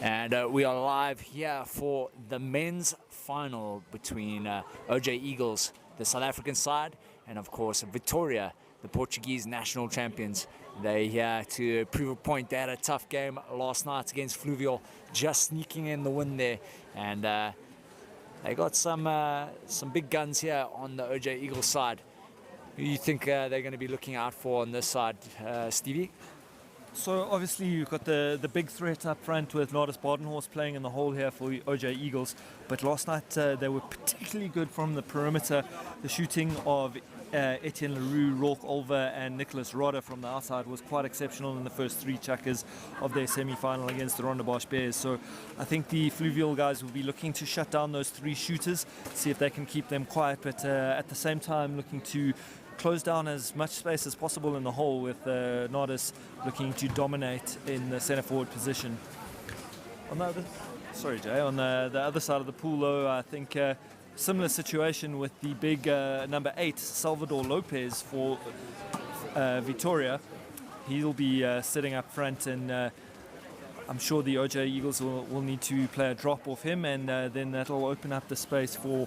And we are live here for the men's final between OJ Eagles, the South African side, and of course Vitoria, the Portuguese national champions. They're here to prove a point. They had a tough game last night against Fluvial, just sneaking in the win there. And they got some big guns here on the OJ Eagles side. Who do you think they're going to be looking out for on this side, Stevie? So obviously you've got the big threat up front with Marist Badenhorst playing in the hole here for OJ Eagles. But last night they were particularly good from the perimeter. The shooting of Etienne Leroux, Rolf Olver and Nicholas Rodder from the outside was quite exceptional in the first three chukkers of their semi-final against the Rondebosch Bears. So I think the Fluvial guys will be looking to shut down those three shooters, see if they can keep them quiet, but at the same time looking to close down as much space as possible in the hole, with Nardis looking to dominate in the centre forward position. On the other side of the pool though, I think similar situation with the big number 8 Salvador Lopez for Vitoria. He'll be sitting up front, and I'm sure the OJ Eagles will need to play a drop off him, and then that'll open up the space for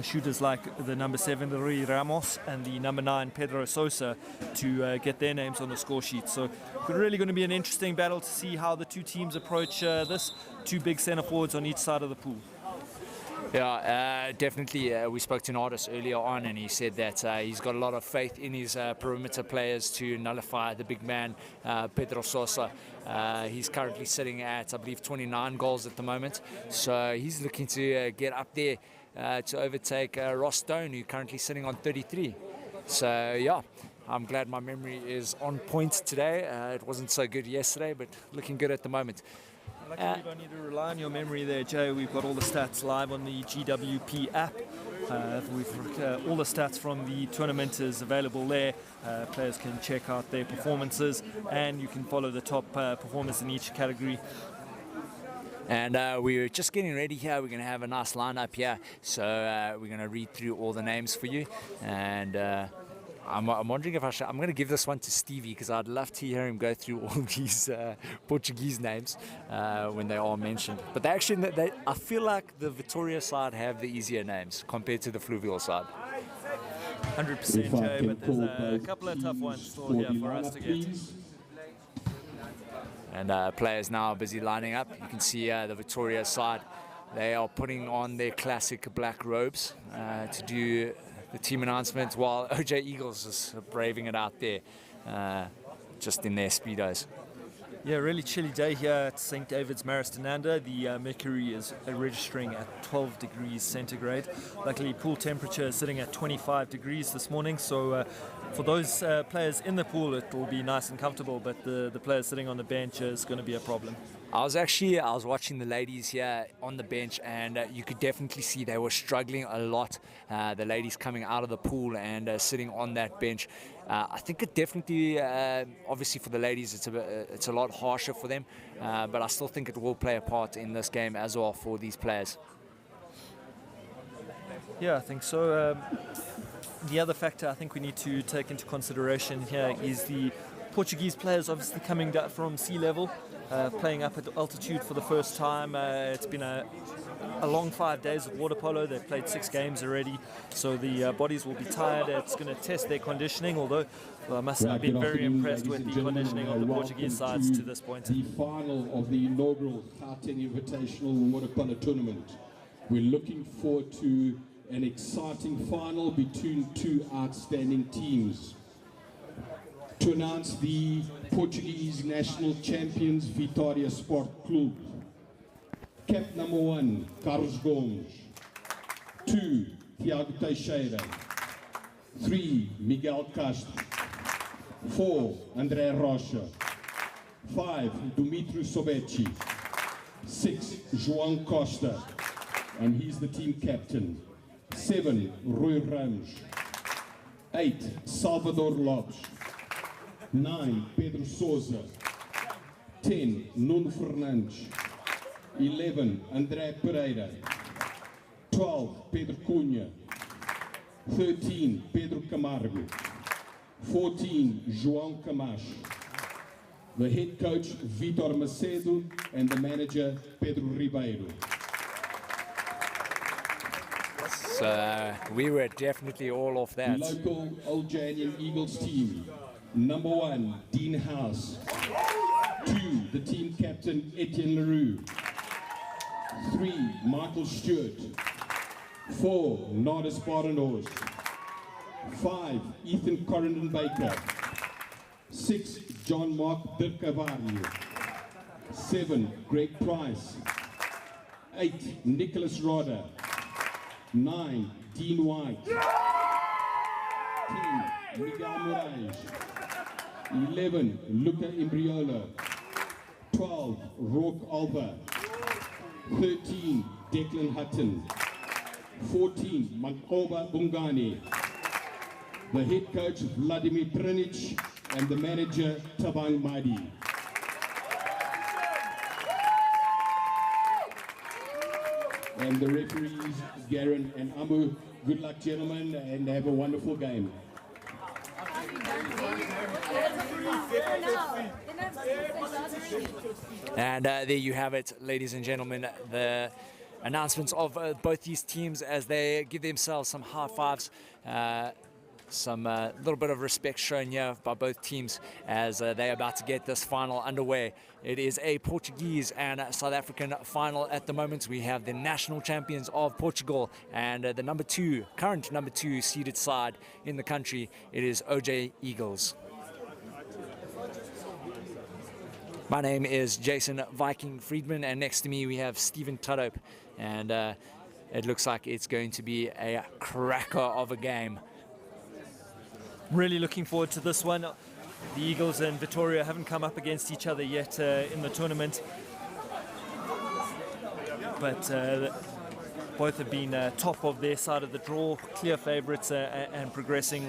shooters like the number 7 Rui Ramos and the number 9 Pedro Sosa to get their names on the score sheet. So it's really going to be an interesting battle to see how the two teams approach this. Two big centre forwards on each side of the pool. Yeah, definitely. We spoke to Nardis earlier on, and he said that he's got a lot of faith in his perimeter players to nullify the big man, Pedro Sosa. He's currently sitting at, I believe, 29 goals at the moment. So he's looking to get up there to overtake Ross Stone, who's currently sitting on 33. So, yeah, I'm glad my memory is on point today. It wasn't so good yesterday, but looking good at the moment. Luckily, you don't need to rely on your memory there, Jay. We've got all the stats live on the GWP app. All the stats from the tournament is available there. Players can check out their performances, and you can follow the top performers in each category. And we're just getting ready here. We're going to have a nice lineup here. So we're going to read through all the names for you. And I'm wondering if I'm going to give this one to Stevie, because I'd love to hear him go through all these Portuguese names when they are mentioned. But I feel like the Vitoria side have the easier names compared to the Fluvial side. 100%, Jay, but there's a couple of tough ones still here for us to get. And players now are busy lining up. You can see the Vitoria side. They are putting on their classic black robes to do the team announcement, while OJ Eagles is braving it out there, just in their Speedos. Yeah, really chilly day here at St. David's Marist, Inanda. The mercury is registering at 12 degrees centigrade. Luckily, pool temperature is sitting at 25 degrees this morning, so for those players in the pool, it will be nice and comfortable, but the players sitting on the bench is going to be a problem. I was watching the ladies here on the bench, and you could definitely see they were struggling a lot. The ladies coming out of the pool and sitting on that bench. I think it definitely, obviously for the ladies, it's a lot harsher for them, but I still think it will play a part in this game as well for these players. Yeah, I think so. The other factor I think we need to take into consideration here is the Portuguese players obviously coming down from sea level, playing up at altitude for the first time. It's been a long 5 days of water polo. They've played 6 games already, so the bodies will be tired. It's going to test their conditioning, although I've been very impressed with the conditioning of the Portuguese sides to this point. The final of the inaugural Gauteng Invitational water polo tournament. We're looking forward to an exciting final between two outstanding teams. To announce the Portuguese national champions, Vitoria Sport Clube. Cap number 1, Carlos Gomes. 2, Thiago Teixeira. 3, Miguel Castro. 4, André Rocha. 5, Dumitru Sobeci. 6, João Costa, and he's the team captain. 7, Rui Ramos. 8, Salvador Lopes. 9, Pedro Sousa. 10, Nuno Fernandes. 11, André Pereira. 12, Pedro Cunha. 13, Pedro Camargo. 14, João Camacho. the head coach Vitoria Macedo, and the manager Pedro Ribeiro. So we were definitely all off that. Local Oljanian Eagles team. Number 1, Dean House. 2, the team captain Etienne Leroux. 3, Michael Stewart. 4, Nardis Badenhorst. 5, Ethan Correndon Baker. 6, John Mark Dirkavari. 7, Greg Price. 8, Nicholas Rodder. 9, Dean White. 10, Miguel Moraes. 11, Luca Imbriola. 12, Rourke Alba. 13, Declan Hutton. 14, Mankoba Bungani. The head coach Vladimir Trinic and the manager Tabang Madi. And the referees, Garen and Amu. Good luck, gentlemen, and have a wonderful game. And there you have it, ladies and gentlemen, the announcements of both these teams as they give themselves some high fives. Some little bit of respect shown here by both teams as they're about to get this final underway. It is a Portuguese and South African final at the moment. We have the national champions of Portugal and the current number two seeded side in the country. It is OJ Eagles. My name is Jason Viking Friedman, and next to me we have Stephen Tudhope, and it looks like it's going to be a cracker of a game. Really looking forward to this one. The Eagles and Vitoria haven't come up against each other yet in the tournament, but both have been top of their side of the draw, clear favourites and progressing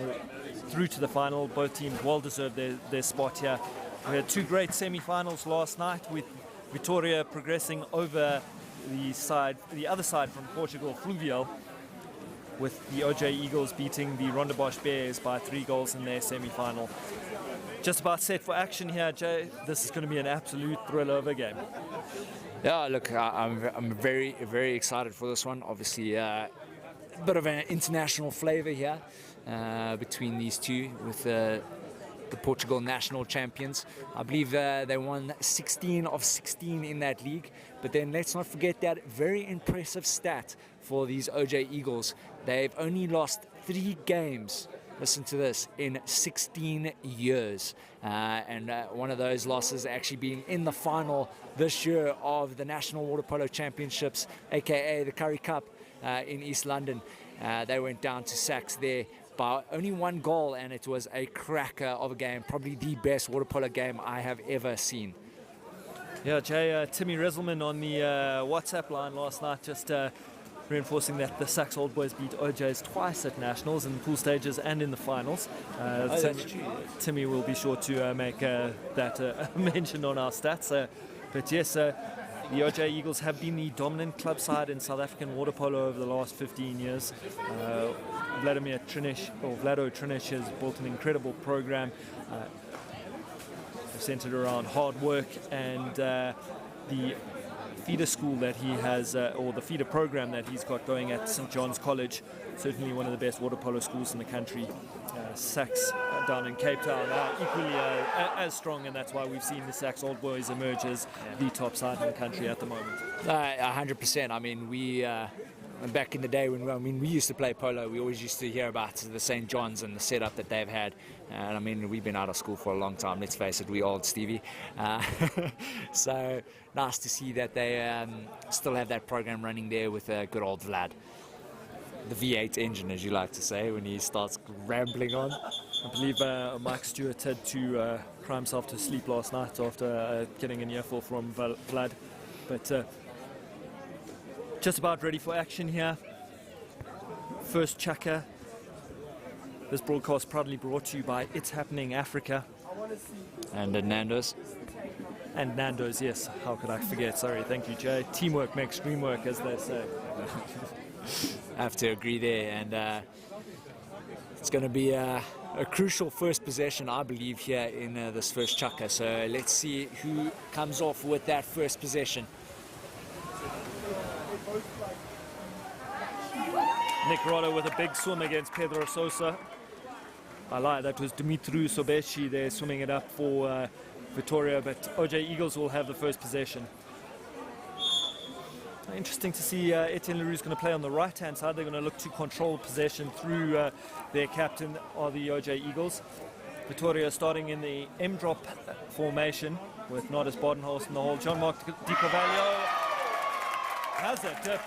through to the final. Both teams well deserved their spot here. We had two great semi-finals last night with Vitoria progressing over the other side from Portugal, Fluvial, with the OJ Eagles beating the Rondebosch Bears by 3 goals in their semi-final. Just about set for action here, Jay. This is going to be an absolute thriller of a game. Yeah, look, I'm very, very excited for this one. Obviously, a bit of an international flavour here between these two with the Portugal national champions. I believe they won 16 of 16 in that league. But then let's not forget that very impressive stat for these OJ Eagles. They've only lost 3 games, listen to this, in 16 years. And one of those losses actually being in the final this year of the National Water Polo Championships, aka the Currie Cup in East London. They went down to Sachs there by only 1 goal, and it was a cracker of a game, probably the best water polo game I have ever seen. Yeah, Jay, Timmy Rezelman on the WhatsApp line last night, just reinforcing that the Sachs Old Boys beat OJs twice at nationals in pool stages and in the finals. So Timmy will be sure to make that mention on our stats. But yes, the OJ Eagles have been the dominant club side in South African water polo over the last 15 years. Vlado Trinic has built an incredible program centered around hard work and the feeder school that he has, or the feeder program that he's got going at St. John's College, certainly one of the best water polo schools in the country. Sachs down in Cape Town are equally as strong, and that's why we've seen the Sachs Old Boys emerge as the top side in the country at the moment. 100%. I mean, we back in the day when we used to play polo, we always used to hear about the St. John's and the setup that they've had. And I mean, we've been out of school for a long time. Let's face it, we old Stevie. So nice to see that they still have that program running there with good old Vlad. The V8 engine, as you like to say, when he starts rambling on. I believe Mike Stewart had to cry himself to sleep last night after getting an earful from Vlad. But just about ready for action here. First chukka. This broadcast proudly brought to you by ItsHappening.Africa. And Nando's. And Nando's, yes. How could I forget? Sorry, thank you, Jay. Teamwork makes dream work, as they say. I have to agree there, and it's going to be a crucial first possession, I believe, here in this first chukka. So let's see who comes off with that first possession. Nick Rodda with a big swim against Pedro Sosa. I lied, that was Dumitru Sobechi there swimming it up for Vitoria, but OJ Eagles will have the first possession. Interesting to see Etienne Leroux is going to play on the right-hand side. They're going to look to control possession through their captain of the OJ Eagles. Vitoria starting in the M-drop formation with Nodis Bodenholz in the hole. John-Marc Di Carvalho has a dip.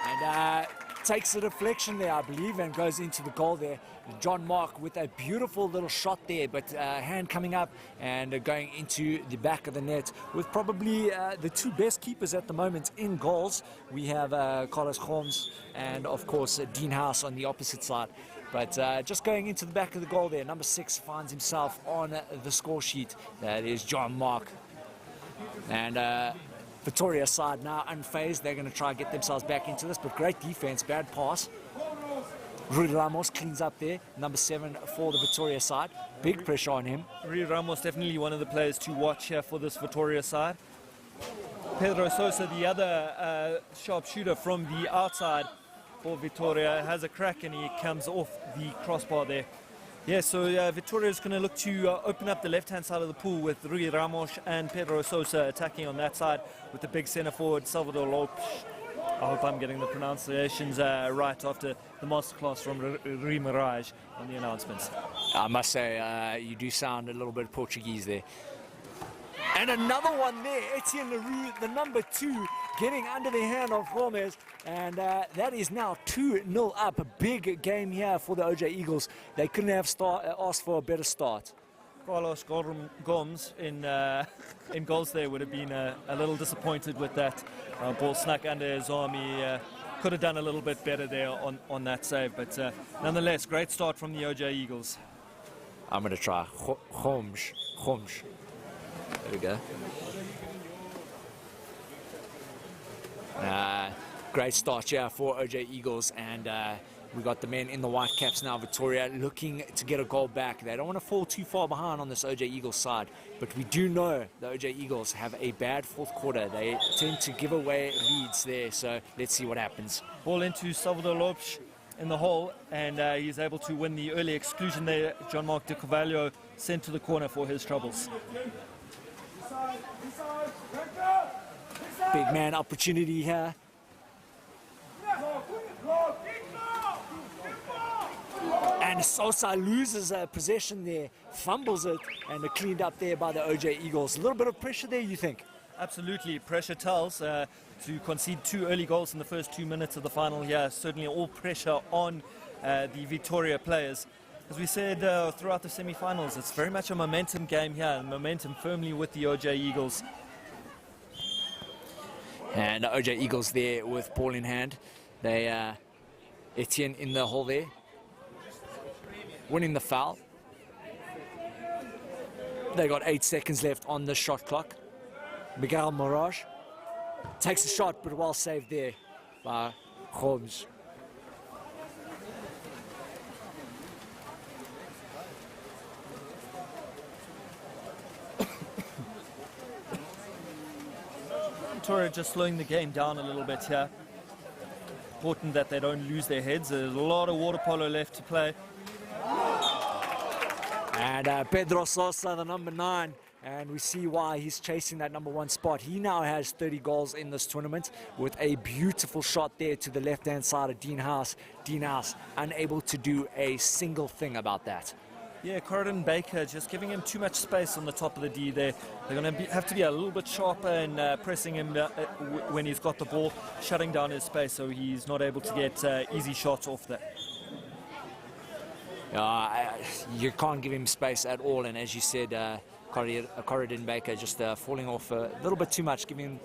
And takes a deflection there, I believe, and goes into the goal there. John-Marc with a beautiful little shot there, but hand coming up and going into the back of the net with probably the two best keepers at the moment in goals. We have Carlos Holmes and, of course, Dean House on the opposite side. But just going into the back of the goal there, number 6 finds himself on the score sheet. That is John-Marc. And Vitoria side now unfazed. They're going to try and get themselves back into this, but great defense, bad pass. Rui Ramos cleans up there, number 7 for the Vitoria side. Big pressure on him. Rui Ramos definitely one of the players to watch here for this Vitoria side. Pedro Sosa, the other sharpshooter from the outside for Vitoria, has a crack and he comes off the crossbar there. Yeah, so Vitoria is going to look to open up the left-hand side of the pool with Rui Ramos and Pedro Sosa attacking on that side with the big centre forward, Salvador Lopes. I hope I'm getting the pronunciations right after the masterclass from Rui Mirage on the announcements. I must say, you do sound a little bit Portuguese there. And another one there, Etienne Leroux, the number 2, getting under the hand of Gomez. And that is now 2-0 up. A big game here for the OJ Eagles. They couldn't have asked for a better start. Carlos Gomes in goals there would have been a little disappointed with that. Ball snuck under his arm. He could have done a little bit better there on that save. But nonetheless, great start from the OJ Eagles. I'm going to try Gomes. There we go. Great start here for OJ Eagles, and we got the men in the white caps now, Vitoria, looking to get a goal back. They don't want to fall too far behind on this OJ Eagles side, but we do know the OJ Eagles have a bad fourth quarter. They tend to give away leads there, so let's see what happens. Ball into Salvador Lopes in the hole, and he's able to win the early exclusion there. John-Marc Di Carvalho sent to the corner for his troubles. Big man opportunity here. And Sosa loses possession there, fumbles it, and cleaned up there by the OJ Eagles. A little bit of pressure there, you think? Absolutely, pressure tells. To concede 2 early goals in the first 2 minutes of the final here, certainly all pressure on the Vitoria players. As we said throughout the semi-finals, it's very much a momentum game here, and momentum firmly with the OJ Eagles. And the OJ Eagles there with ball in hand. They, Etienne in the hole there, winning the foul. They got 8 seconds left on the shot clock. Miguel Mirage takes a shot, but well saved there by Holmes. Vitoria just slowing the game down a little bit here. Important that they don't lose their heads. There's a lot of water polo left to play. And Pedro Sosa, the number 9, and we see why he's chasing that number 1 spot. He now has 30 goals in this tournament with a beautiful shot there to the left-hand side of Dean House. Dean House unable to do a single thing about that. Yeah, Corridon Baker just giving him too much space on the top of the D there. They're going to have to be a little bit sharper in pressing him when he's got the ball, shutting down his space so he's not able to get easy shots off that. You can't give him space at all, and as you said, Corridon Baker just falling off a little bit too much, giving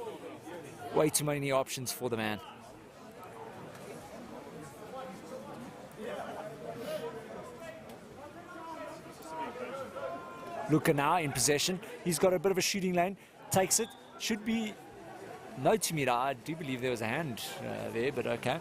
way too many options for the man. Luca now in possession. He's got a bit of a shooting lane. Takes it. Should be no Timida. I do believe there was a hand there, but okay.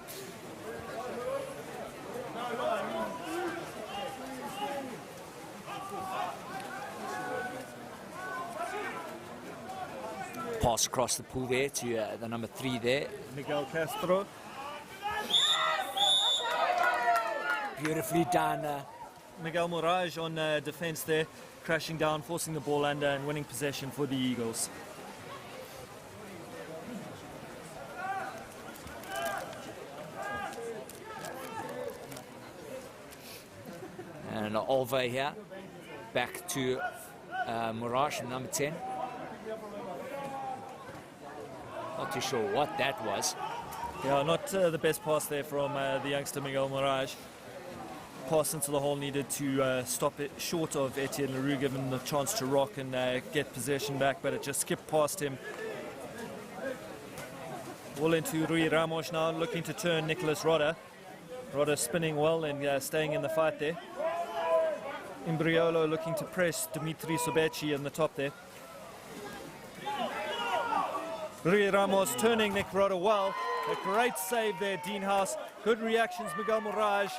Pass across the pool there to the number 3 there. Miguel Castro. Beautifully done. Miguel Moraes on defense there, crashing down, forcing the ball under and winning possession for the Eagles. And Olva here, back to Moraes, number 10. Not too sure what that was. Yeah, not the best pass there from the youngster Miguel Moraes. Pass into the hole needed to stop it short of Etienne Leroux, given the chance to rock and get possession back, but it just skipped past him. Ball into Rui Ramos now, looking to turn Nicholas Rodder. Rodder spinning well and staying in the fight there. Imbriolo looking to press Dimitri Sobechi in the top there. Rui Ramos turning Nick Rodder well. A great save there, Dean House. Good reactions, Miguel Moraes.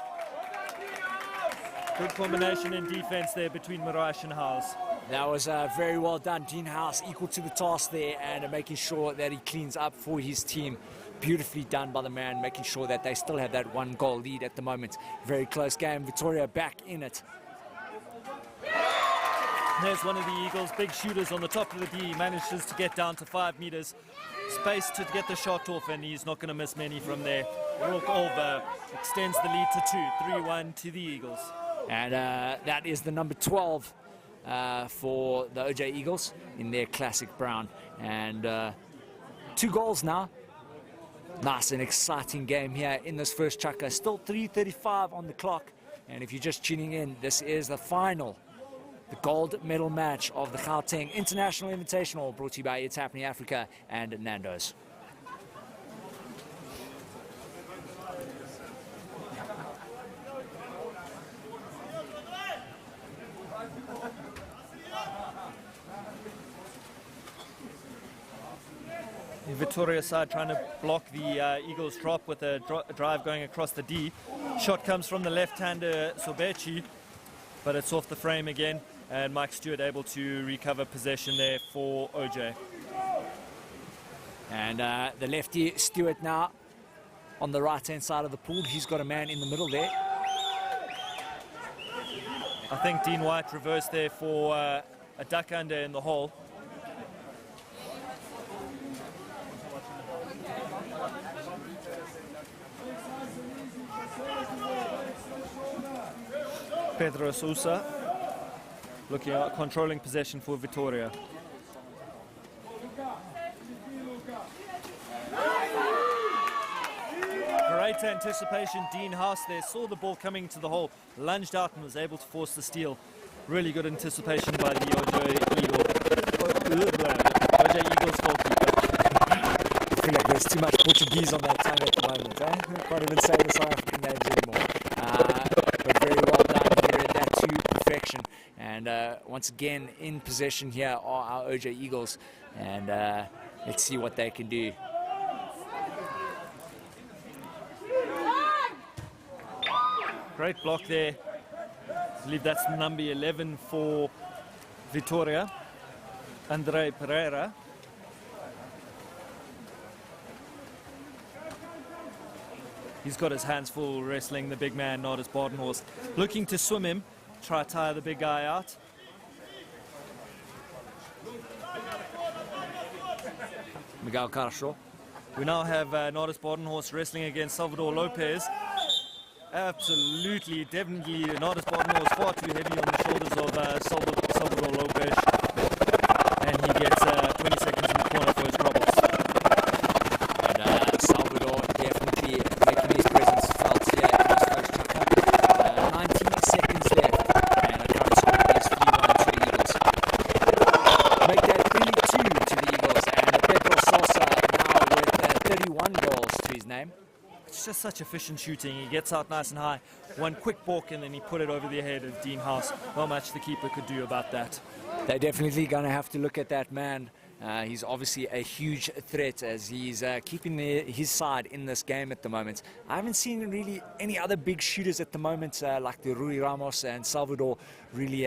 Good combination in defense there between Moraes and House. That was very well done. Dean House equal to the task there and making sure that he cleans up for his team. Beautifully done by the man, making sure that they still have that 1-goal lead at the moment. Very close game. Vitoria back in it. There's one of the Eagles' big shooters on the top of the D. He manages to get down to 5 meters. Space to get the shot off, and he's not going to miss many from there. Walk over, extends the lead to 2, 3-1 to the Eagles. And that is the number 12 for the OJ Eagles in their classic brown. And 2 goals now. Nice and exciting game here in this first chukka. Still 3:35 on the clock. And if you're just tuning in, this is the final, the gold medal match of the Gauteng International Invitational, brought to you by It's Happening Africa and Nando's. The Vitoria side trying to block the Eagles drop with a drive going across the D. Shot comes from the left-hander Sobechi, but it's off the frame again, and Mike Stewart able to recover possession there for OJ. And the lefty Stewart now on the right-hand side of the pool. He's got a man in the middle there. I think Dean White reversed there for a duck under in the hole. Pedro Sousa looking at controlling possession for Vitoria. Great anticipation, Dean House there, saw the ball coming to the hole, lunged out and was able to force the steal. Really good anticipation by the OJ Eagles goalkeeper. I feel like there's too much Portuguese on that tongue at the moment. I can't even say the South African names anymore. But very well done. He read that to perfection. And once again, in possession here are our OJ Eagles. And let's see what they can do. Great block there. I believe that's number 11 for Vitoria, Andre Pereira. He's got his hands full wrestling the big man, Nardus Badenhorst. Looking to swim him, try to tire the big guy out. Miguel Castro. We now have Nardus Badenhorst wrestling against Salvador Lopez. Absolutely, definitely, Nardus Badenhorst far too heavy on the shoulders of Salvador Lopez. And he gets 20 seconds in the corner for his troubles. And Salvador definitely making his presence felt here in this first chukka. 19 seconds left, and the current score is 3-1 to the Eagles. Make that 3-2 to the Eagles, and Pedro Sosa now with 31 goals to his name. It's just such efficient shooting. He gets out nice and high. One quick balk and then he put it over the head of Dean House. Not much the keeper could do about that. They're definitely going to have to look at that man. He's obviously a huge threat as he's keeping his side in this game at the moment. I haven't seen really any other big shooters at the moment like the Rui Ramos and Salvador really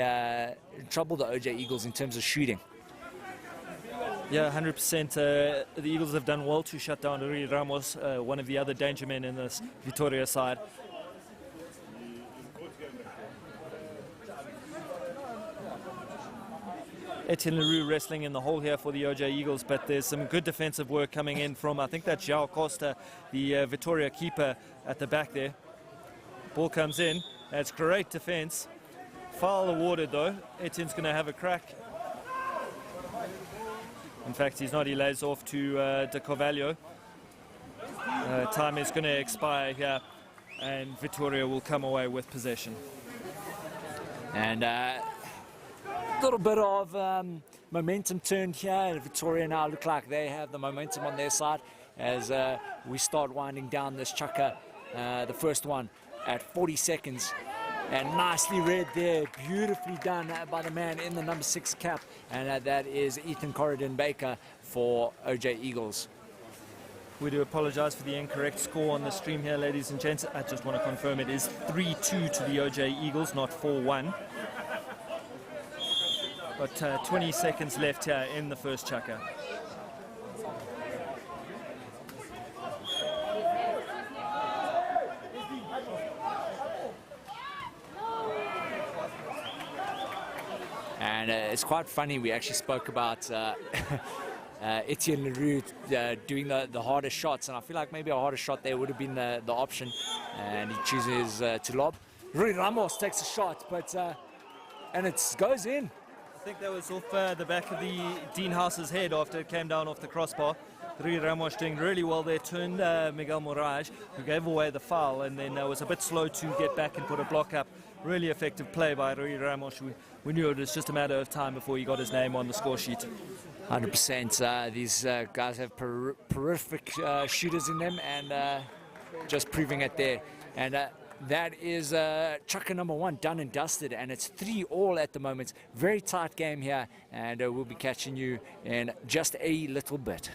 trouble the OJ Eagles in terms of shooting. Yeah, 100%. The Eagles have done well to shut down Rui Ramos, one of the other danger men in this Vitoria side. Etienne Leroux wrestling in the hole here for the OJ Eagles, but there's some good defensive work coming in from, I think that's João Costa, the Vitoria keeper at the back there. Ball comes in. That's great defense. Foul awarded though. Etienne's going to have a crack. In fact, he's not. He lays off to De Carvalho. Time is going to expire here, and Vitoria will come away with possession. And little bit of momentum turned here. Vitoria now look like they have the momentum on their side as we start winding down this chukka, the first one at 40 seconds. And nicely read there, beautifully done by the man in the number 6 cap, and that is Ethan Corridon-Baker for OJ Eagles. We do apologize for the incorrect score on the stream here, ladies and gents. I just want to confirm it is 3-2 to the OJ Eagles, not 4-1. But 20 seconds left here in the first chukka. And it's quite funny, we actually spoke about Etienne Leroux doing the hardest shots, and I feel like maybe a harder shot there would have been the option, and he chooses to lob. Rui Ramos takes a shot, but and it goes in. I think that was off the back of the Dean House's head after it came down off the crossbar. Rui Ramos doing really well there, turned Miguel Moraes, who gave away the foul, and then was a bit slow to get back and put a block up. Really effective play by Rui Ramos. We knew it was just a matter of time before he got his name on the score sheet. 100%. These guys have terrific shooters in them, and just proving it there. And that is chukka number 1 done and dusted, and it's 3-all at the moment. Very tight game here, and we'll be catching you in just a little bit.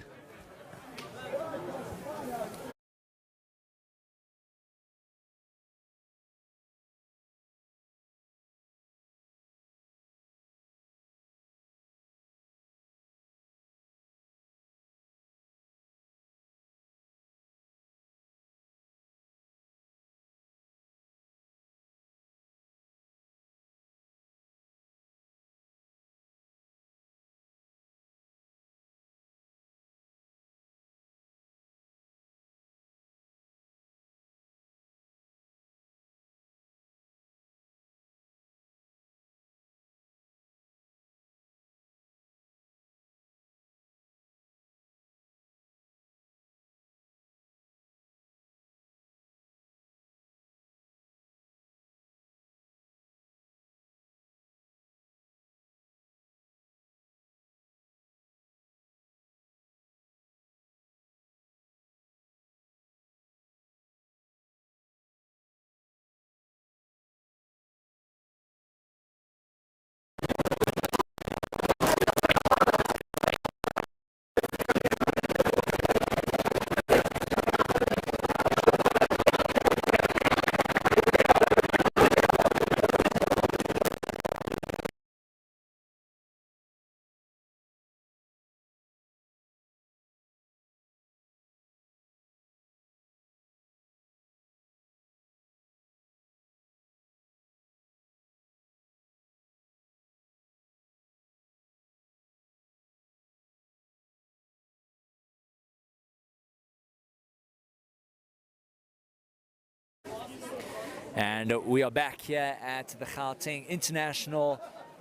And we are back here at the Gauteng International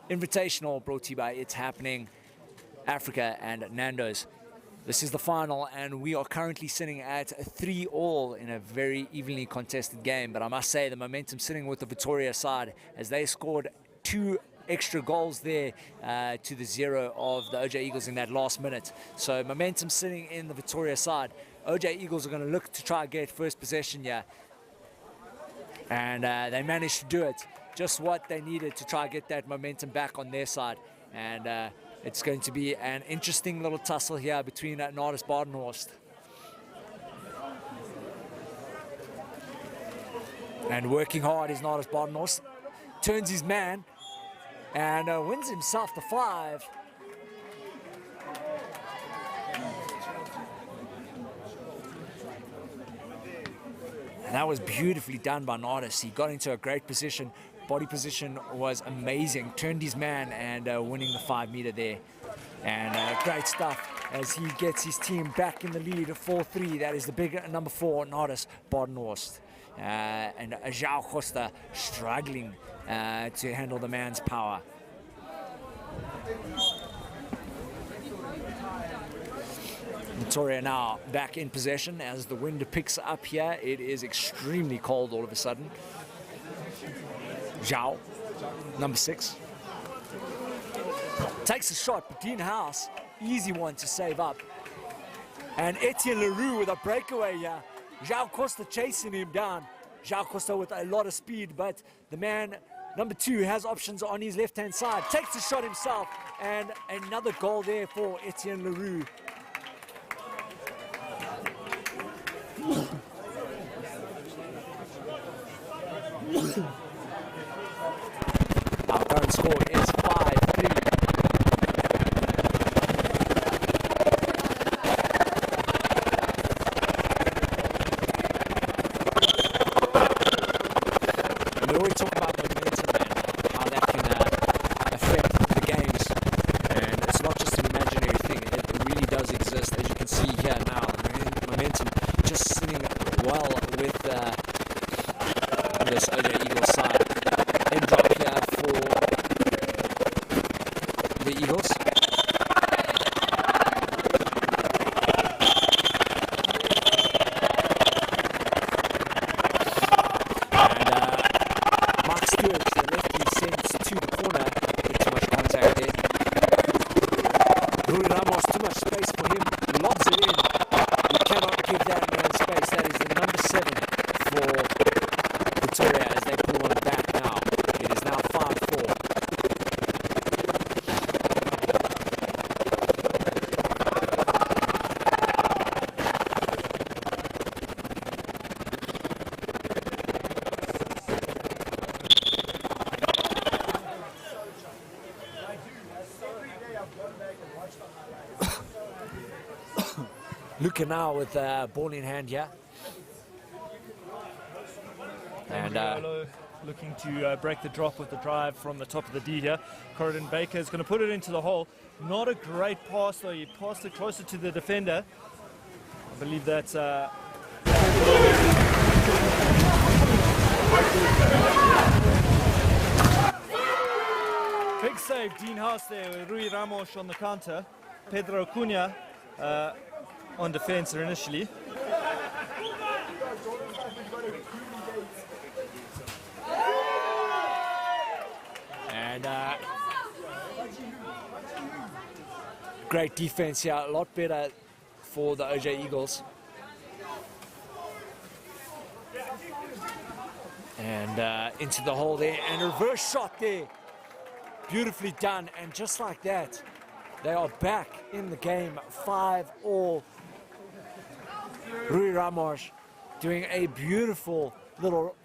Invitational, brought to you by It's Happening Africa and Nando's. This is the final, and we are currently sitting at 3-all in a very evenly contested game. But I must say, the momentum sitting with the Vitoria side, as they scored 2 extra goals there to the 0 of the OJ Eagles in that last minute. So momentum sitting in the Vitoria side. OJ Eagles are going to look to try and get first possession here. And they managed to do it. Just what they needed to try and get that momentum back on their side. And it's going to be an interesting little tussle here between Marist Badenhorst. And working hard is Marist Badenhorst. Turns his man and wins himself the 5. that was beautifully done by Marist. He got into a great position. Body position was amazing. Turned his man and winning the 5 meter there. And great stuff as he gets his team back in the lead of 4-3. That is the big number 4, Marist Badenhorst. And João Costa struggling to handle the man's power. Vitoria now back in possession as the wind picks up here. It is extremely cold all of a sudden. João, number 6. Takes a shot, but Dean House, easy one to save up. And Etienne Leroux with a breakaway here. João Costa chasing him down. João Costa with a lot of speed, but the man, number 2, has options on his left-hand side. Takes the shot himself, and another goal there for Etienne Leroux. Our current score is 5-3. We always talk about momentum and how that can affect the games, and it's not just an imaginary thing. It really does exist, as you can see here now. Momentum just sitting well with this OJ Eagles side. End drop here for the Eagles. And Mark Stewart, the lefty, sends to the corner. Get too much contact there. Rui Ramos, too much space for him. Lobs it in. You cannot give that man space. That is the number 7 for Vitoria as they pull one back now. It is now 5-4. Luca now with ball in hand here. And looking to break the drop with the drive from the top of the D here. Corridon Baker is going to put it into the hole. Not a great pass though. He passed it closer to the defender. I believe that's big save, Dean House there with Rui Ramos on the counter. Pedro Cunha on defense initially. And great defense here, a lot better for the OJ Eagles. And into the hole there, and a reverse shot there. Beautifully done, and just like that, they are back in the game, 5-all. Rui Ramos doing a beautiful little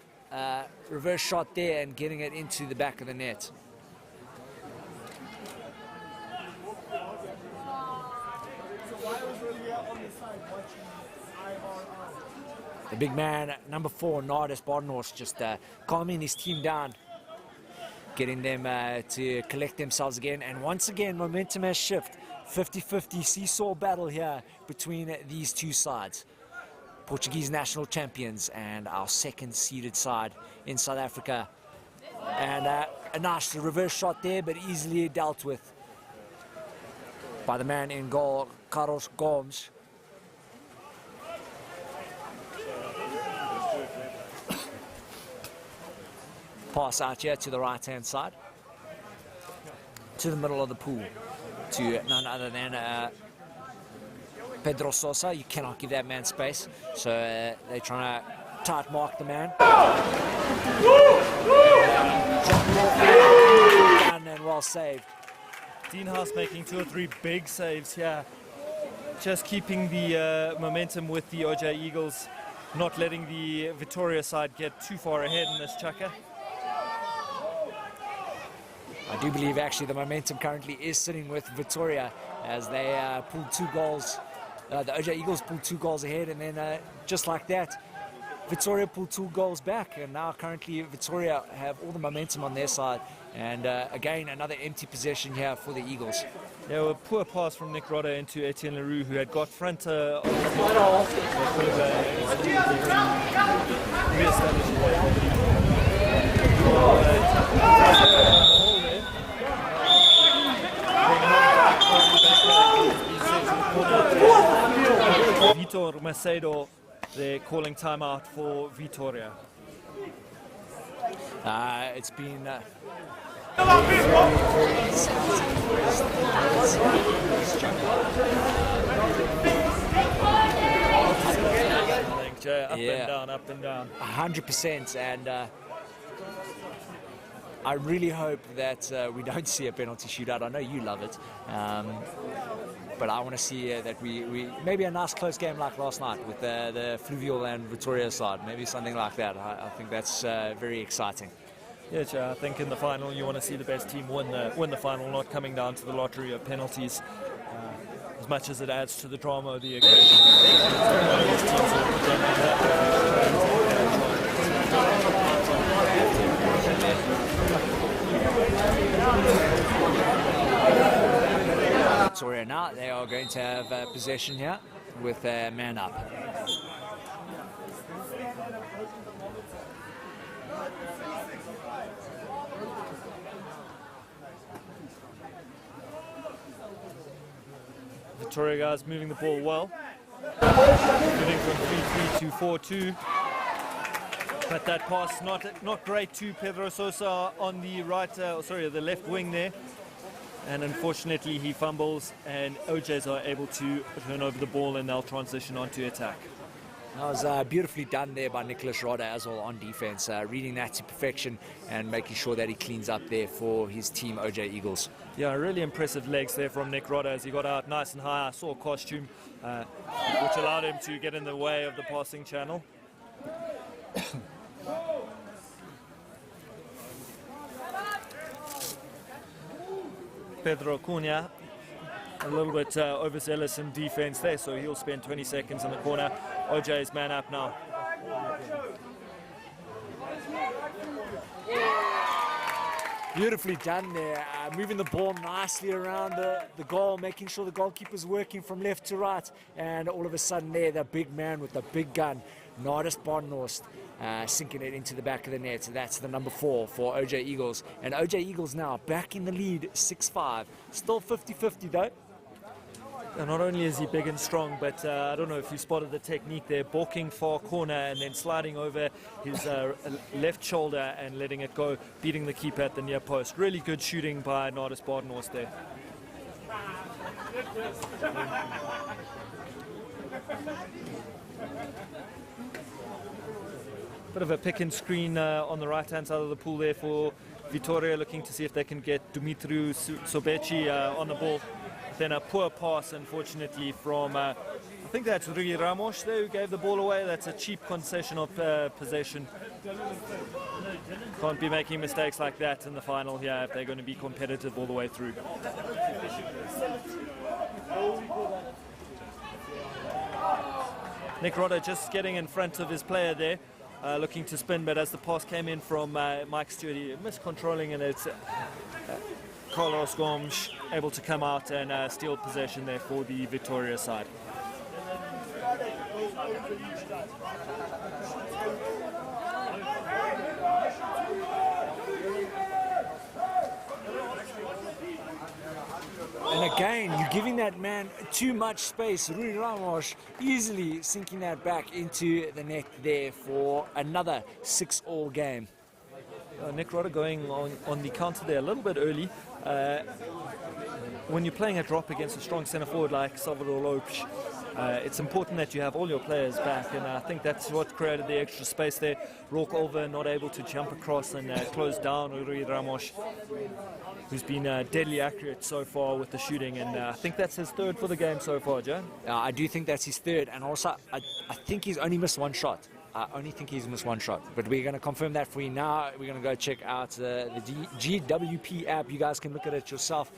reverse shot there and getting it into the back of the net. The big man, number 4, Marist Badenhorst, just calming his team down, getting them to collect themselves again. And once again, momentum has shifted. 50-50 seesaw battle here between these two sides. Portuguese national champions and our second seeded side in South Africa. And a nice reverse shot there, but easily dealt with by the man in goal, Carlos Gomes. Pass out here to the right-hand side, to the middle of the pool, to none other than Pedro Sosa. You cannot give that man space, so they're trying to tight mark the man. Done and well saved. Dean House making 2 or 3 big saves here, just keeping the momentum with the OJ Eagles, not letting the Vitoria side get too far ahead in this chukka. I do believe actually the momentum currently is sitting with Vitoria as they pulled 2 goals. The OJ Eagles pulled 2 goals ahead, and then just like that, Vitoria pulled 2 goals back, and now currently Vitoria have all the momentum on their side. And again, another empty possession here for the Eagles. Yeah, a poor pass from Nick Rodda into Etienne Leroux, who had got front of Vitor Macedo, they're calling timeout for Vitoria. It's been Up and down. 100%, and I really hope that we don't see a penalty shootout. I know you love it, but I want to see that we maybe a nice close game like last night with the Fluvial and Vitoria side, maybe something like that. I think that's very exciting. Yeah, I think in the final you want to see the best team win the final, not coming down to the lottery of penalties. As much as it adds to the drama of the occasion. Vitoria now, they are going to have possession here with a man up. Vitoria guys moving the ball well. Moving from 3-3 to 4-2. But that pass not great to Pedro Sosa on the right, the left wing there. And unfortunately he fumbles, and OJs are able to turn over the ball, and they'll transition onto attack. That was beautifully done there by Nicholas Rodda as well on defense, reading that to perfection and making sure that he cleans up there for his team, OJ Eagles. Yeah, really impressive legs there from Nick Rodda as he got out nice and high. I saw costume, which allowed him to get in the way of the passing channel. Pedro Cunha, a little bit overzealous in defense there, so he'll spend 20 seconds in the corner. OJ's man up now. Beautifully done there, moving the ball nicely around the goal, making sure the goalkeeper's working from left to right, and all of a sudden there, the big man with the big gun, Marist sinking it into the back of the net. So that's the number 4 for OJ Eagles, and OJ Eagles now back in the lead, 6-5, still 50-50 though. And not only is he big and strong, but I don't know if you spotted the technique there, balking far corner and then sliding over his left shoulder and letting it go, beating the keeper at the near post. Really good shooting by Marist Badenhorst there. Bit of a pick and screen on the right hand side of the pool there for Vitoria, looking to see if they can get Dumitru Sobeci on the ball. Then a poor pass, unfortunately, from I think that's Rui Ramos there who gave the ball away. That's a cheap concession of possession. Can't be making mistakes like that in the final here if they're going to be competitive all the way through. Nick Rodda just getting in front of his player there, looking to spin, but as the pass came in from Mike Stewart, he miscontrolling, and it's Carlos Gomes able to come out and steal possession there for the Vitoria side. And again, you're giving that man too much space. Rui Ramos easily sinking that back into the net there for another 6-all game. Nick Rodda going on the counter there a little bit early. When you're playing a drop against a strong centre forward like Salvador Lopes, it's important that you have all your players back, and I think that's what created the extra space there. Rourke Olver not able to jump across and close down Rui Ramos, who's been deadly accurate so far with the shooting, and I think that's his 3rd for the game so far, Joe. I do think that's his 3rd, and also I think he's only missed 1 shot. I only think he's missed one shot, but we're going to confirm that for you now. We're going to go check out the GWP app. You guys can look at it yourself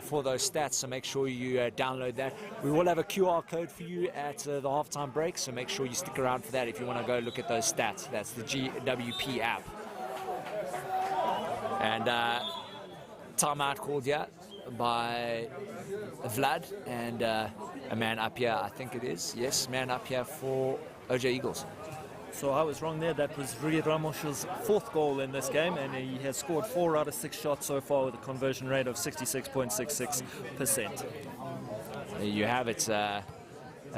for those stats, so make sure you download that. We will have a QR code for you at the halftime break, so make sure you stick around for that if you want to go look at those stats. That's the GWP app. And timeout called here by Vlad, and a man up here, I think it is. Yes, man up here for OJ Eagles. So I was wrong there. That was Rui Ramos's 4th goal in this game, and he has scored 4 out of 6 shots so far with a conversion rate of 66.66%. There you have it. A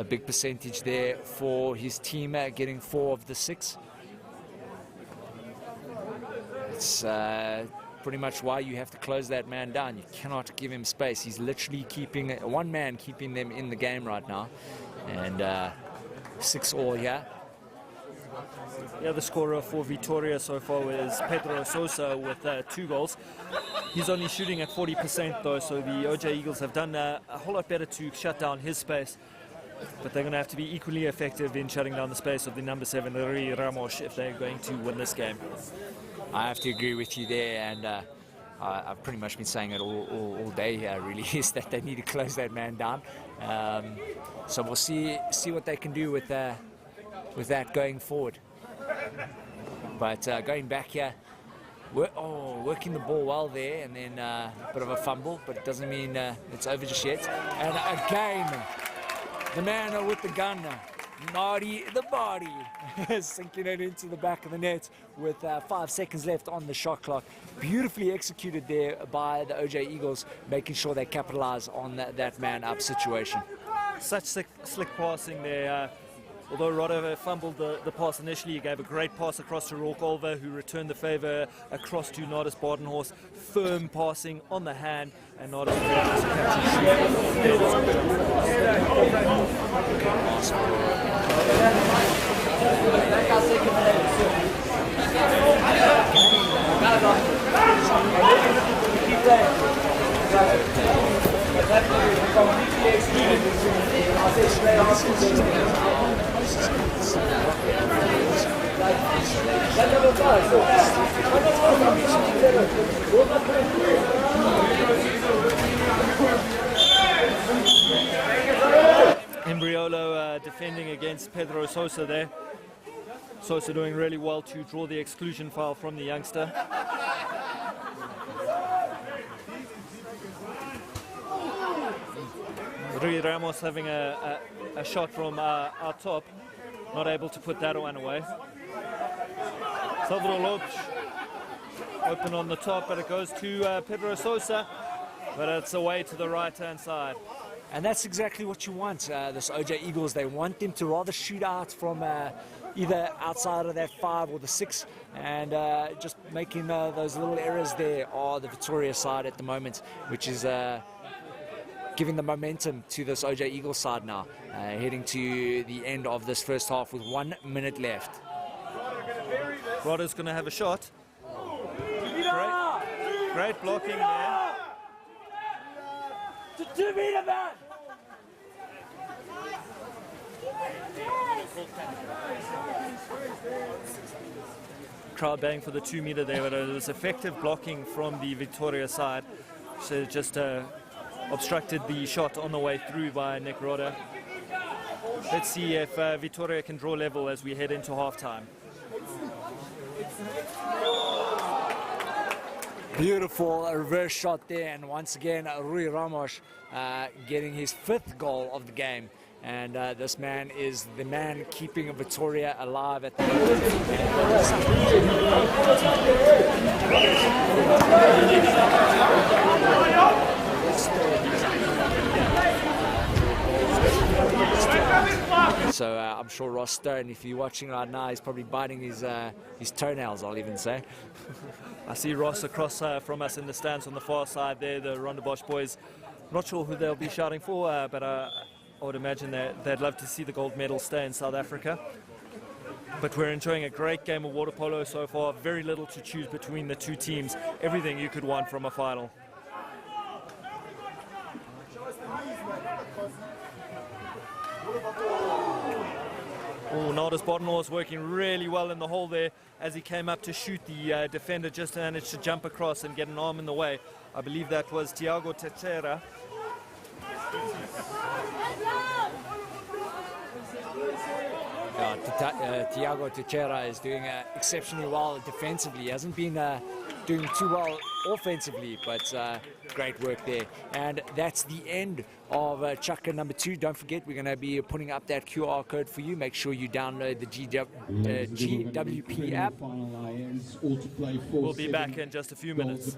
big percentage there for his team, getting 4 of the 6. It's pretty much why you have to close that man down. You cannot give him space. He's literally keeping one man keeping them in the game right now, and 6-all here. Yeah, the scorer for Vitoria so far is Pedro Sosa with 2 goals. He's only shooting at 40% though, so the OJ Eagles have done a whole lot better to shut down his space. But they're going to have to be equally effective in shutting down the space of the number 7, Rui Ramos, if they're going to win this game. I have to agree with you there, and I've pretty much been saying it all day here, really, is that they need to close that man down. So we'll see what they can do with that going forward. But going back here, working the ball well there, and then a bit of a fumble, but it doesn't mean it's over just yet. And again, the man with the gun, Naughty the body, sinking it into the back of the net with 5 seconds left on the shot clock. Beautifully executed there by the OJ Eagles, making sure they capitalize on that man-up situation. Such slick passing there. Although Rodder fumbled the pass initially, he gave a great pass across to Rourke Olver, who returned the favour across to Nardis Badenhorst. Firm passing on the hand, and Nardis Embriolo defending against Pedro Sosa there. Sosa doing really well to draw the exclusion foul from the youngster. Rui Ramos having a shot from our top, not able to put that one away. Salvador Lopes open on the top, but it goes to Pedro Sosa, but it's away to the right-hand side. And that's exactly what you want, this OJ Eagles. They want them to rather shoot out from either outside of that 5 or the 6, and just making those little errors there are the Vitoria side at the moment, which is giving the momentum to this OJ Eagles side now, heading to the end of this first half with 1 minute left. Rodder's going to have a shot. Great blocking there. Crowd bang for the 2 meter there, but it was effective blocking from the Vitoria side. So just obstructed the shot on the way through by Nick Rodder. Let's see if Vitoria can draw level as we head into halftime. Beautiful reverse shot there, and once again Rui Ramos getting his 5th goal of the game. And this man is the man keeping Vitoria alive at the moment. So I'm sure Ross Stone, if you're watching right now, he's probably biting his toenails, I'll even say. I see Ross across from us in the stands on the far side there, the Rondebosch boys. Not sure who they'll be shouting for, but I would imagine that they'd love to see the gold medal stay in South Africa. But we're enjoying a great game of water polo so far. Very little to choose between the two teams. Everything you could want from a final. Oh, Naldus Bodenhorst working really well in the hole there as he came up to shoot. The defender just managed to jump across and get an arm in the way. I believe that was Tiago Teixeira. Tiago Teixeira is doing exceptionally well defensively. He hasn't been doing too well offensively, but great work there. And that's the end of chukka number 2. Don't forget, we're going to be putting up that QR code for you. Make sure you download the GWP app. We'll be back in just a few minutes.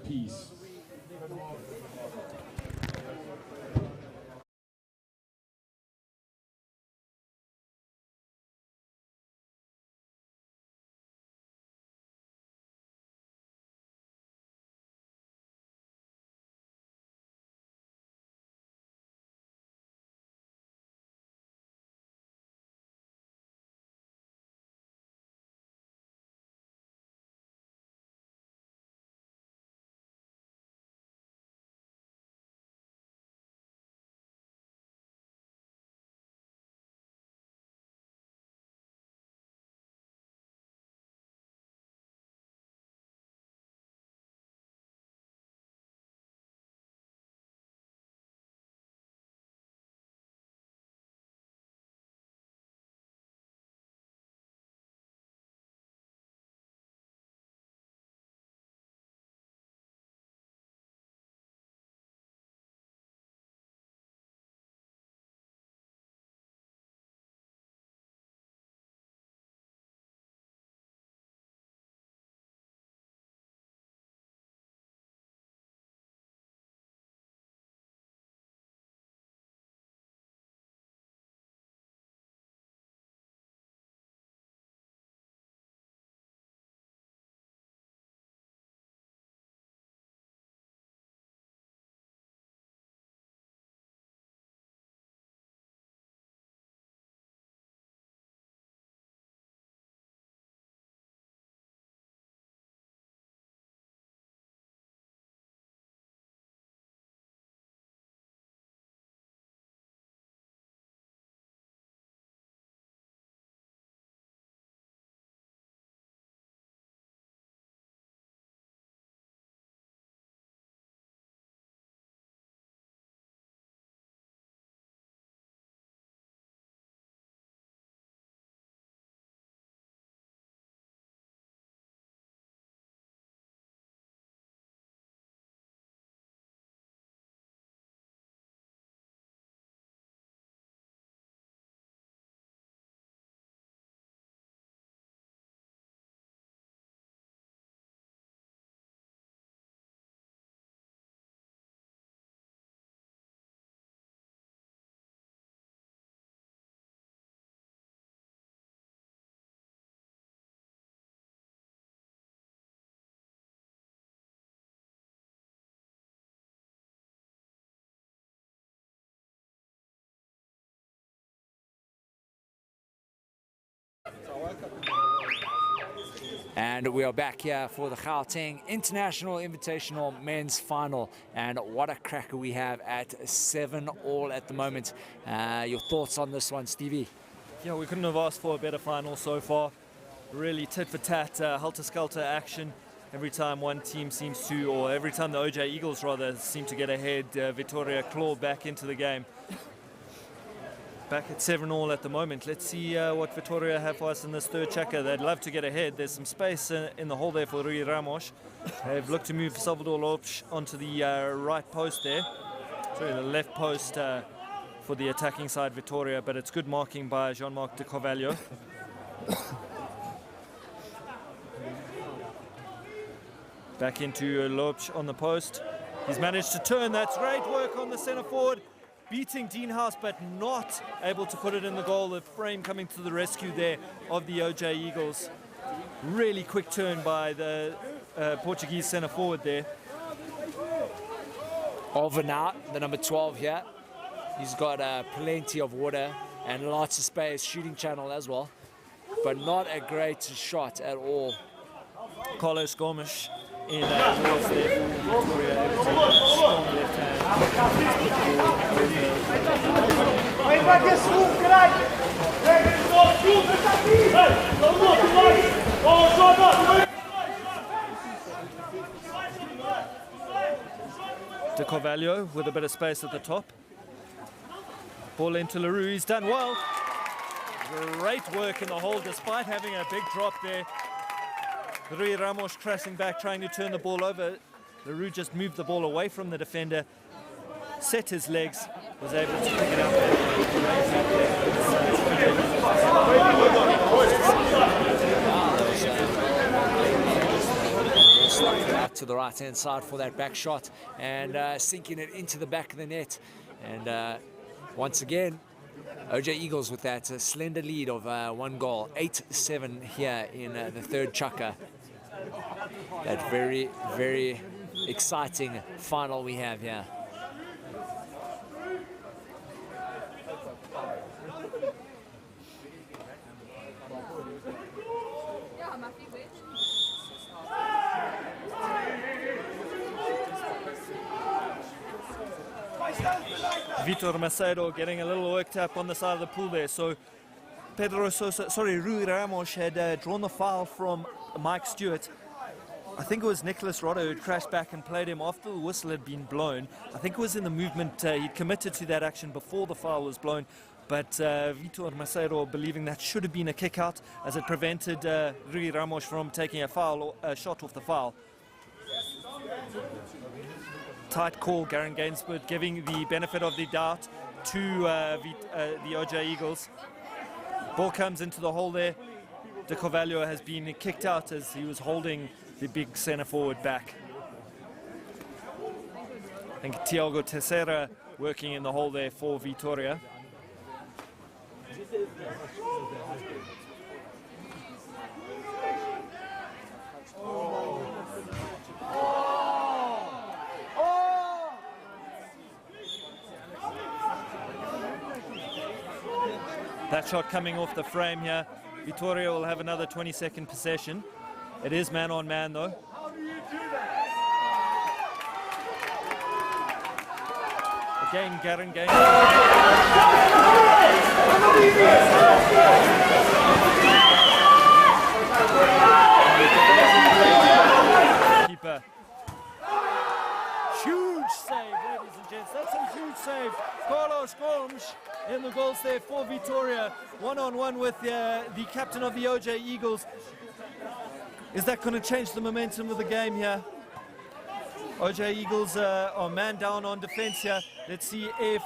And we are back here for the Gauteng International Invitational Men's Final. And what a cracker we have at 7-all at the moment. Your thoughts on this one, Stevie? Yeah, we couldn't have asked for a better final so far. Really tit for tat, helter-skelter action. Every time one team seems to, or every time the OJ Eagles rather, seem to get ahead, Vitoria claw back into the game. Back at 7-all at the moment. Let's see what Vitoria have for us in this third chukka. They'd love to get ahead. There's some space in the hole there for Rui Ramos. They've looked to move Salvador Lopes onto the right post there. Sorry, the left post for the attacking side, Vitoria, but it's good marking by Jean-Marc de Carvalho. Back into Lopes on the post. He's managed to turn. That's great work on the centre forward. Beating Dean House, but not able to put it in the goal. The frame coming to the rescue there of the OJ Eagles. Really quick turn by the Portuguese centre forward there. Alvanat, the number 12 here. He's got plenty of water and lots of space, shooting channel as well, but not a great shot at all. Carlos Gomes in towards there. Victoria, strong left hand. De Carvalho with a bit of space at the top. Ball into LaRue, he's done well. Great work in the hole despite having a big drop there. Rui Ramos crashing back, trying to turn the ball over. LaRue just moved the ball away from the defender, set his legs, was able to pick it up. Out to the right hand side for that back shot and sinking it into the back of the net. And once again, OJ Eagles with that slender lead of 1 goal, 8-7 here in the third chukka. That very, very exciting final we have here. Vitor Macedo getting a little worked up on the side of the pool there. So Rui Ramos had drawn the foul from Mike Stewart. I think it was Nicholas Roddo who crashed back and played him after the whistle had been blown. I think it was in the movement. He'd committed to that action before the foul was blown. But Vitor Macedo believing that should have been a kick out as it prevented Rui Ramos from taking a foul, a shot off the foul. Tight call, Garen Gainsford giving the benefit of the doubt to the OJ Eagles. Ball comes into the hole there. De Carvalho has been kicked out as he was holding the big centre forward back. I think Tiago Teixeira working in the hole there for Vitoria. That shot coming off the frame here. Vitoria will have another 20-second possession. It is man on man though. Again, Garen Gaines. Keeper. Huge save, ladies and gents. That's a huge save. Carlos Gomes in the goals there for Vitoria. One-on-one with the captain of the OJ Eagles. Is that going to change the momentum of the game here? OJ Eagles are man down on defense here. Let's see if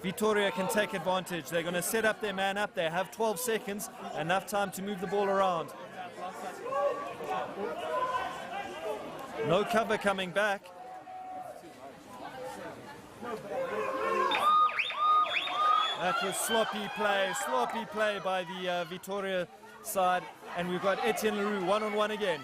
Vitoria can take advantage. They're going to set up their man up. They have 12 seconds, enough time to move the ball around. No cover coming back. That was sloppy play by the Vitoria side. And we've got Etienne Leroux one-on-one again.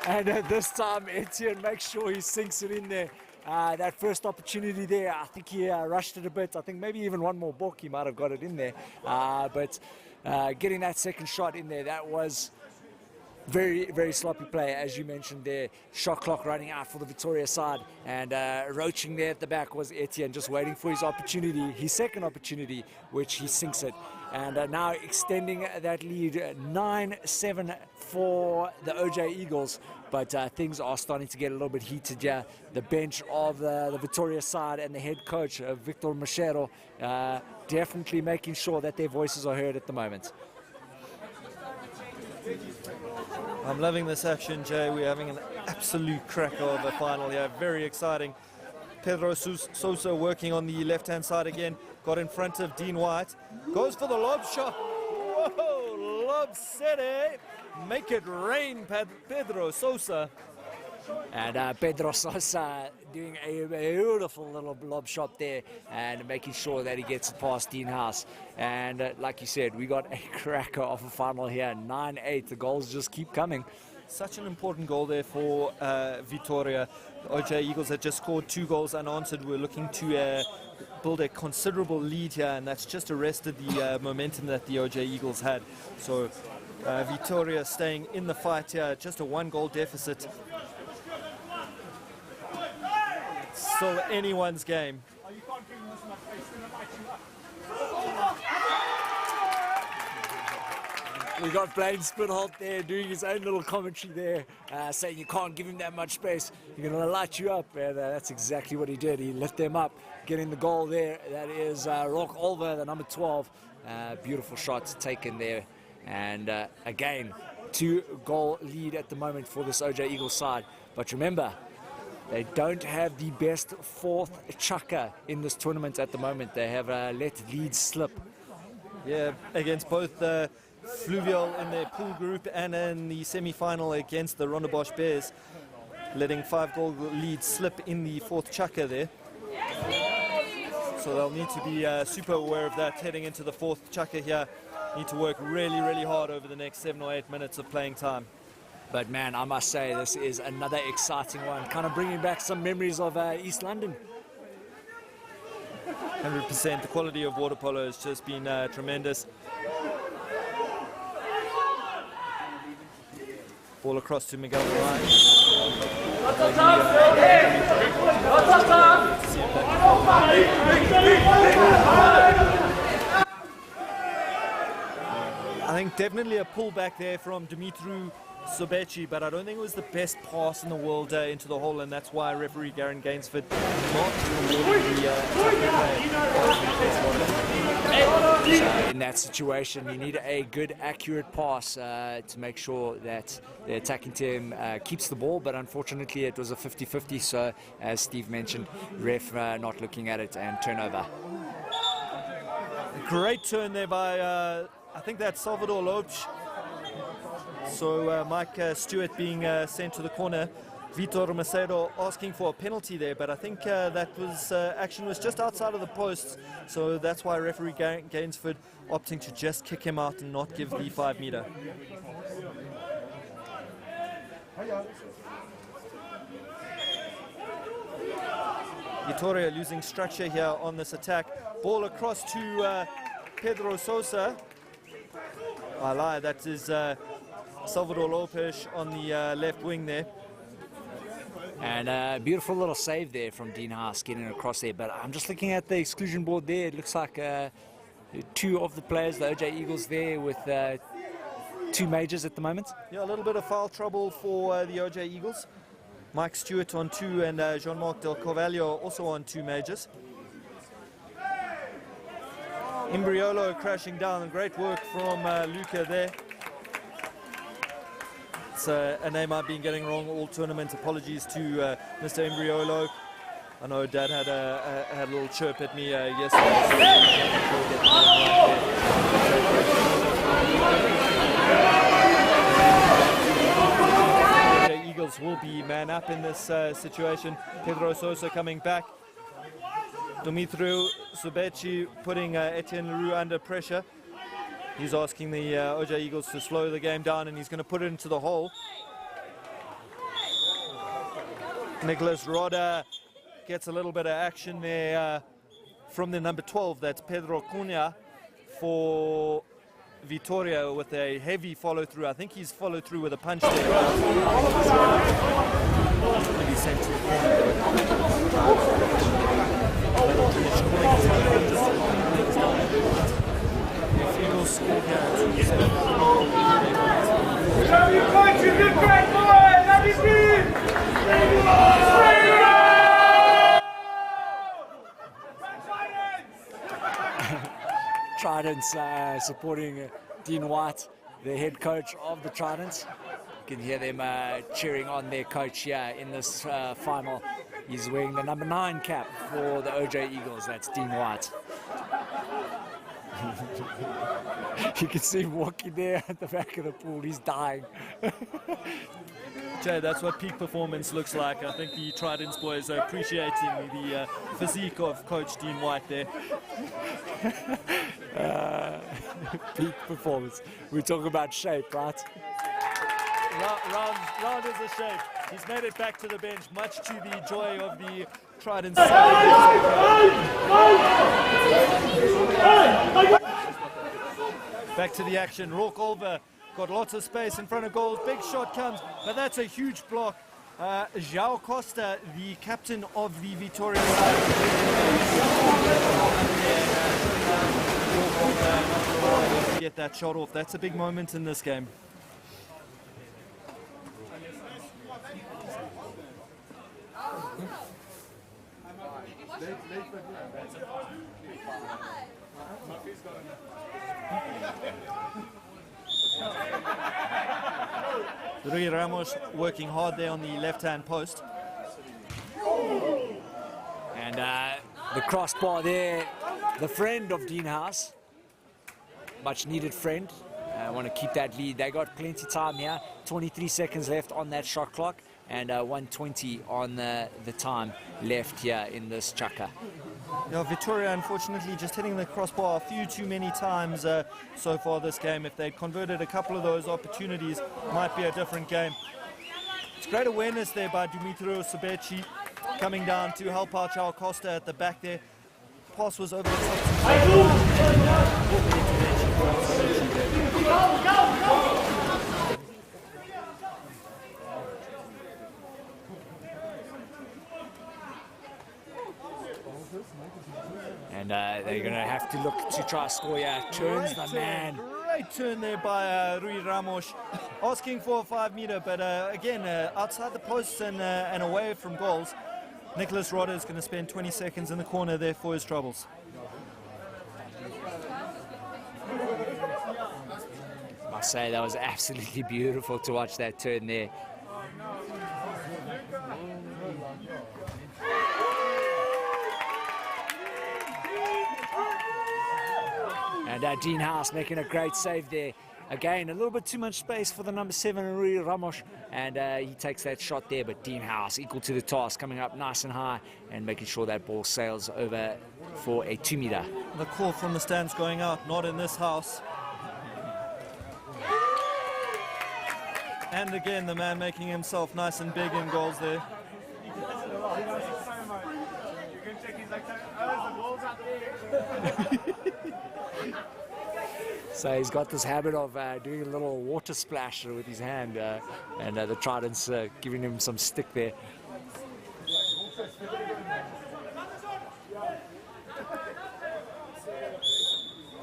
And this time Etienne makes sure he sinks it in there. That first opportunity there, I think he rushed it a bit. I think maybe even one more balk he might have got it in there. But getting that second shot in there, that was very, very sloppy play, as you mentioned there. Shot clock running out for the Vitoria side, and roaching there at the back was Etienne, just waiting for his opportunity, his second opportunity, which he sinks it. And now extending that lead 9-7 for the OJ Eagles. But things are starting to get a little bit heated here. The bench of the Vitoria side and the head coach, Victor Machero, definitely making sure that their voices are heard at the moment. I'm loving this action, Jay. We're having an absolute cracker of a final here. Very exciting. Pedro Sousa working on the left-hand side again. Got in front of Dean White. Goes for the lob shot. Whoa, lob city. Make it rain, Pedro Sousa. And Pedro Sousa doing a beautiful little lob shot there and making sure that he gets it past Dean House. And like you said, we got a cracker of a final here, 9-8. The goals just keep coming. Such an important goal there for Vitoria. The OJ Eagles had just scored 2 goals unanswered. We're looking to build a considerable lead here, and that's just arrested the momentum that the OJ Eagles had. So Vitoria staying in the fight here, just a 1-goal deficit. Still anyone's game. We got Blaine Spinholt there doing his own little commentary there, saying you can't give him that much space. You're going to light you up, and that's exactly what he did. He lit them up, getting the goal there. That is Rock Olver, the number 12. Beautiful shots taken there. And again, 2-goal lead at the moment for this OJ Eagles side. But remember, they don't have the best fourth chukka in this tournament at the moment. They have let leads slip. Yeah, against both Fluvial in their pool group and in the semi-final against the Rondebosch Bears, letting 5-goal leads slip in the fourth chukka there. So they'll need to be super aware of that heading into the fourth chukka here. Need to work really, really hard over the next 7 or 8 minutes of playing time. But man, I must say this is another exciting one, kind of bringing back some memories of East London. 100%. The quality of water polo has just been tremendous. Ball across to Miguel Ryan. I think definitely a pullback there from Dumitru Sobeci, but I don't think it was the best pass in the world into the hole, and that's why referee Garen Gainsford not in that situation, you need a good, accurate pass to make sure that the attacking team keeps the ball, but unfortunately it was a 50-50, so as Steve mentioned, ref not looking at it and turnover. A great turn there by I think that's Salvador Lopes. So Mike Stewart being sent to the corner. Vitor Macedo asking for a penalty there, but I think that was action was just outside of the posts, so that's why referee Gainsford opting to just kick him out and not give the 5 meter. Vitoria losing structure here on this attack. Ball across to Pedro Sosa. I lie, that is Salvador Lopes on the left wing there. And a beautiful little save there from Dean Haas getting across there. But I'm just looking at the exclusion board there. It looks like 2 of the players, the OJ Eagles there with 2 majors at the moment. Yeah, a little bit of foul trouble for the OJ Eagles. Mike Stewart on 2 and Jean-Marc Del Carvalho also on 2 majors. Imbriolo crashing down. Great work from Luca there. It's a name I've been getting wrong all tournament. Apologies to Mr. Imbriolo. I know Dad had a little chirp at me yesterday. The Eagles will be man up in this situation. Pedro Sosa coming back. Dumitru Sobeci putting Etienne Leroux under pressure. He's asking the OJ Eagles to slow the game down, and he's going to put it into the hole. Nicholas Roda gets a little bit of action there from the number 12. That's Pedro Cunha for Vitoria with a heavy follow through. I think he's followed through with a punch there. Maybe sent to the corner. Tridents supporting Dean White, the head coach of the Tridents. You can hear them cheering on their coach here in this final. He's wearing the number 9 cap for the OJ Eagles. That's Dean White. You can see him walking there at the back of the pool. He's dying. Jay, that's what peak performance looks like. I think the Tridents boys are appreciating the physique of Coach Dean White there. Peak performance. We're talking about shape, right? Round is a shape. He's made it back to the bench, much to the joy of the Tridents. Back to the action. Rourke Olver got lots of space in front of goals. Big shot comes, but that's a huge block. João Costa, the captain of the Vitoria side, get that shot off. That's a big moment in this game. Rui Ramos working hard there on the left-hand post. And the crossbar there, the friend of Dean House. Much needed friend. I want to keep that lead. They got plenty of time here. 23 seconds left on that shot clock and 1:20 on the time left here in this chukka. Yeah, Vitoria unfortunately just hitting the crossbar a few too many times so far this game. If they'd converted a couple of those opportunities, might be a different game. It's great awareness there by Dumitru Subeci coming down to help out João Costa at the back there. Pass was over the top. And they're going to have to look to try to score here. Turns the man. Great turn there by Rui Ramos, asking for a 5-meter, but again, outside the posts and away from goals. Nicholas Rodder is going to spend 20 seconds in the corner there for his troubles. I must say, that was absolutely beautiful to watch that turn there. And Dean House making a great save there. Again, a little bit too much space for the number 7, Rui Ramos, and he takes that shot there, but Dean House equal to the task, coming up nice and high and making sure that ball sails over for a 2-meter. The call from the stands going out, not in this house. And again, the man making himself nice and big in goals there. So he's got this habit of doing a little water splash with his hand, and the trident's giving him some stick there.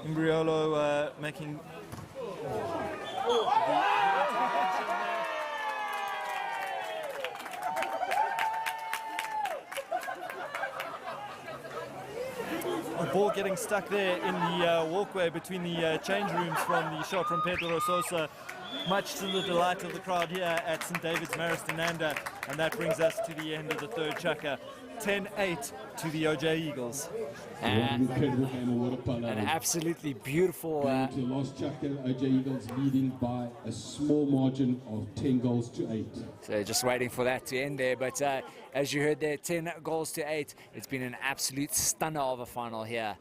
Imbriolo making the ball getting stuck there in the walkway between the change rooms from the shot from Pedro Sosa, much to the delight of the crowd here at St. David's Marist, Inanda. And that brings us to the end of the third chukka. 10-8 to the OJ Eagles. An incredible game of water polo. An absolutely beautiful... Going to the last chukka, OJ Eagles leading by a small margin of 10 goals to 8. So just waiting for that to end there. But as you heard there, 10 goals to 8. It's been an absolute stunner of a final here.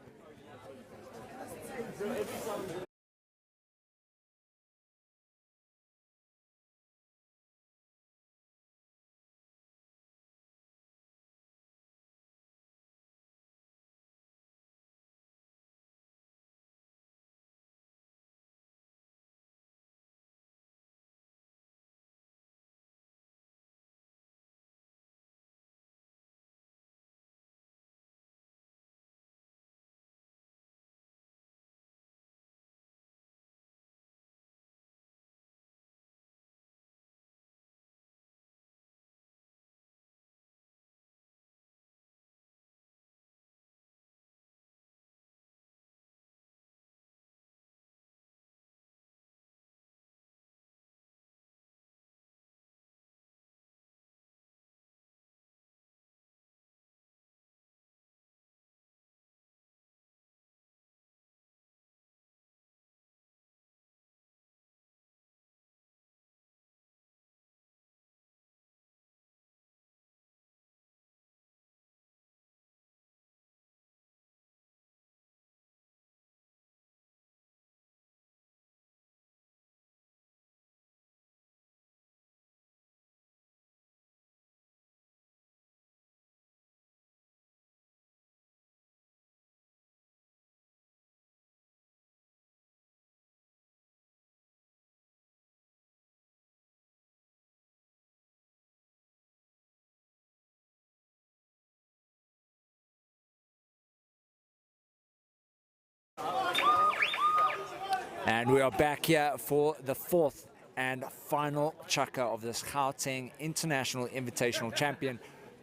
And we are back here for the fourth and final chukka of this Gauteng International Invitational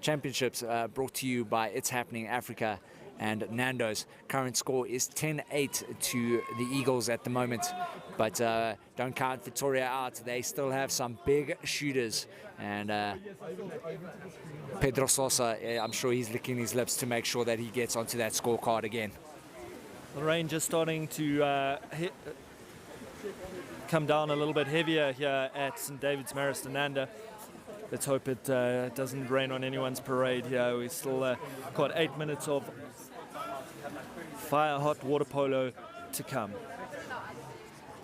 Championships brought to you by ItsHappening.Africa and Nando's. Current score is 10-8 to the Eagles at the moment, but don't count Vitoria out. They still have some big shooters, and Pedro Sosa, I'm sure he's licking his lips to make sure that he gets onto that scorecard again. The rain just starting to come down a little bit heavier here at St. David's Marist, Inanda. Let's hope it doesn't rain on anyone's parade here. We still got 8 minutes of fire hot water polo to come.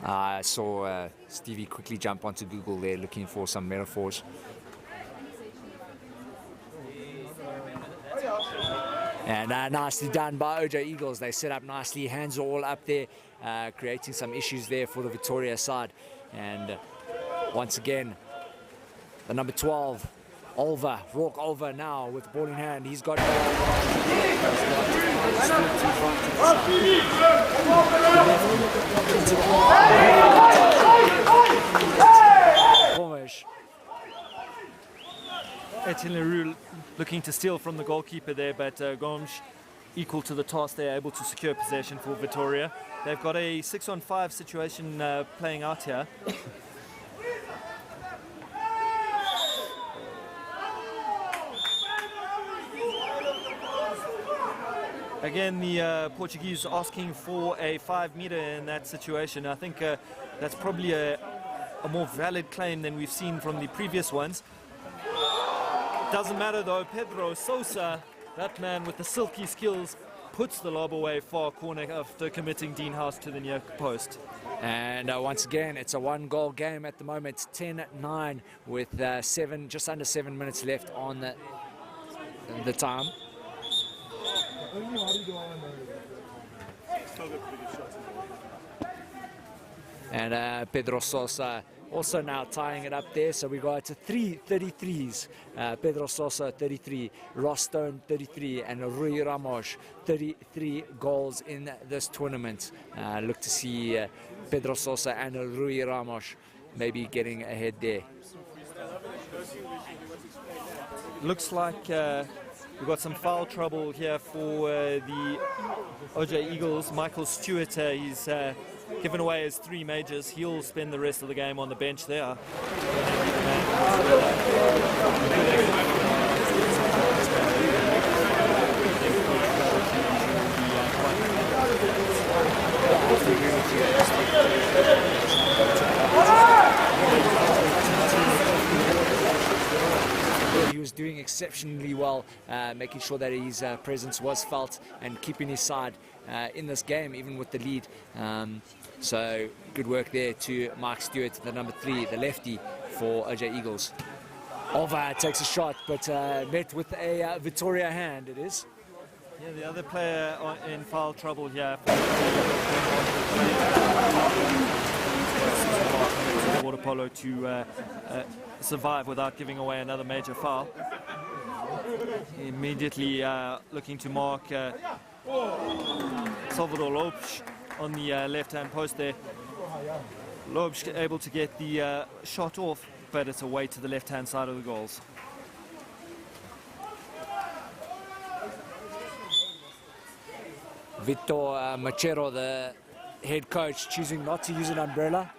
I saw Stevie quickly jump onto Google there looking for some metaphors. And nicely done by OJ Eagles. They set up nicely, hands are all up there, creating some issues there for the Vitoria side. And once again, the number 12, Rourke Olver now with the ball in hand. He's got Etienne Leroux looking to steal from the goalkeeper there, but Gomes equal to the task. They're able to secure possession for Vitoria. They've got a 6-on-5 situation playing out here. Again, the Portuguese asking for a 5-meter in that situation. I think that's probably a more valid claim than we've seen from the previous ones. Doesn't matter though, Pedro Sosa, that man with the silky skills, puts the lob away far corner after committing Dean House to the near post. And once again, it's a 1-goal game at the moment, 10-9 with just under 7 minutes left on the time. And Pedro Sosa also now tying it up there, so we got to 3 33s. Pedro Sosa 33, Ross Stone 33, and Rui Ramos 33 goals in this tournament. Look to see Pedro Sosa and Rui Ramos maybe getting ahead there. Looks like we've got some foul trouble here for the OJ Eagles. Michael Stewart, he's given away his 3 majors. He'll spend the rest of the game on the bench there. He was doing exceptionally well, making sure that his presence was felt and keeping his side in this game, even with the lead. So good work there to Mark Stewart, the number 3, the lefty for OJ Eagles. Olver takes a shot, but met with a Vitoria hand, it is. Yeah, the other player in foul trouble here. Water polo to survive without giving away another major foul. Immediately looking to mark Salvador Lopes on the left-hand post there. Lopes able to get the shot off, but it's away to the left-hand side of the goals. Vitor Machero, the head coach, choosing not to use an umbrella.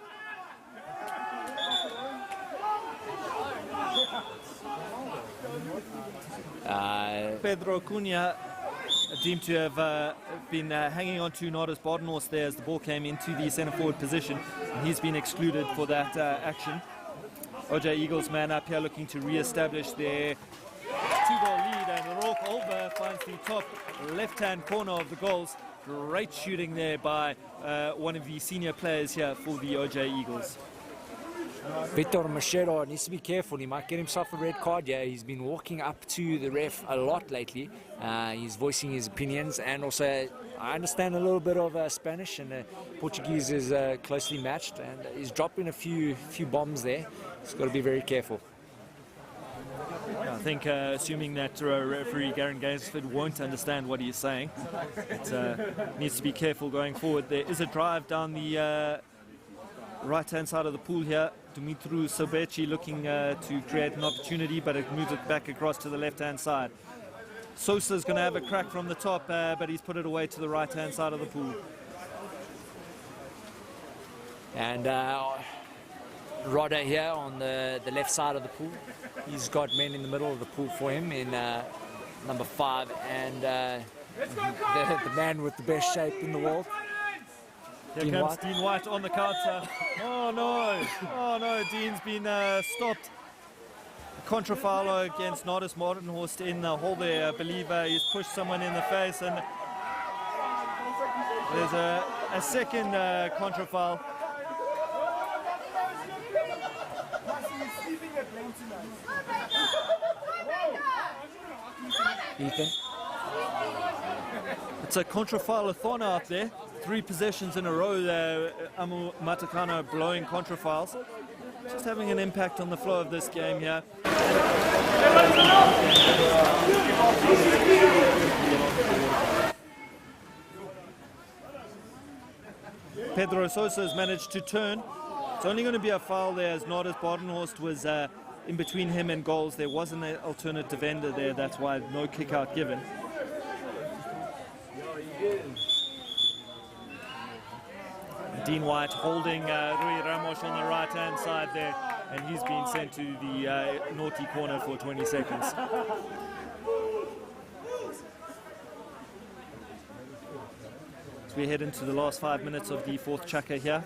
Pedro Cunha deemed to have been hanging on to Nardus Badenhorst there as the ball came into the centre forward position, and he's been excluded for that action. OJ Eagles man up here looking to re-establish their 2-goal lead, and Rourke Olver finds the top left-hand corner of the goals. Great shooting there by one of the senior players here for the OJ Eagles. Vitor Machero needs to be careful. He might get himself a red card. Yeah, he's been walking up to the ref a lot lately. He's voicing his opinions, and also I understand a little bit of Spanish, and Portuguese is closely matched, and he's dropping a few bombs there. He's got to be very careful. I think assuming that referee Garen Gainsford won't understand what he's saying, it needs to be careful going forward. There is a drive down the right-hand side of the pool here. Dumitru Sobeci looking to create an opportunity, but it moves it back across to the left-hand side. Sosa's going to have a crack from the top, but he's put it away to the right-hand side of the pool. And Rodder here on the left side of the pool. He's got men in the middle of the pool for him in number 5 and the man with the best shape in the world. Here comes Dean White on the counter. Oh no, Dean's been stopped. A contra foul against Nordis Mortenhorst in the hole there. I believe he's pushed someone in the face, and there's a second contra foul. Ethan? It's a contra foul-a-thon out there. 3 possessions in a row. Amu Matakana blowing contra fouls. Just having an impact on the flow of this game here. Pedro Sosa has managed to turn. It's only going to be a foul there as Nordis Badenhorst was in between him and goals. There wasn't an alternate defender there, that's why no kick out given. Dean White holding Rui Ramos on the right hand side there, and he's been sent to the naughty corner for 20 seconds. As we head into the last 5 minutes of the 4th chukka here,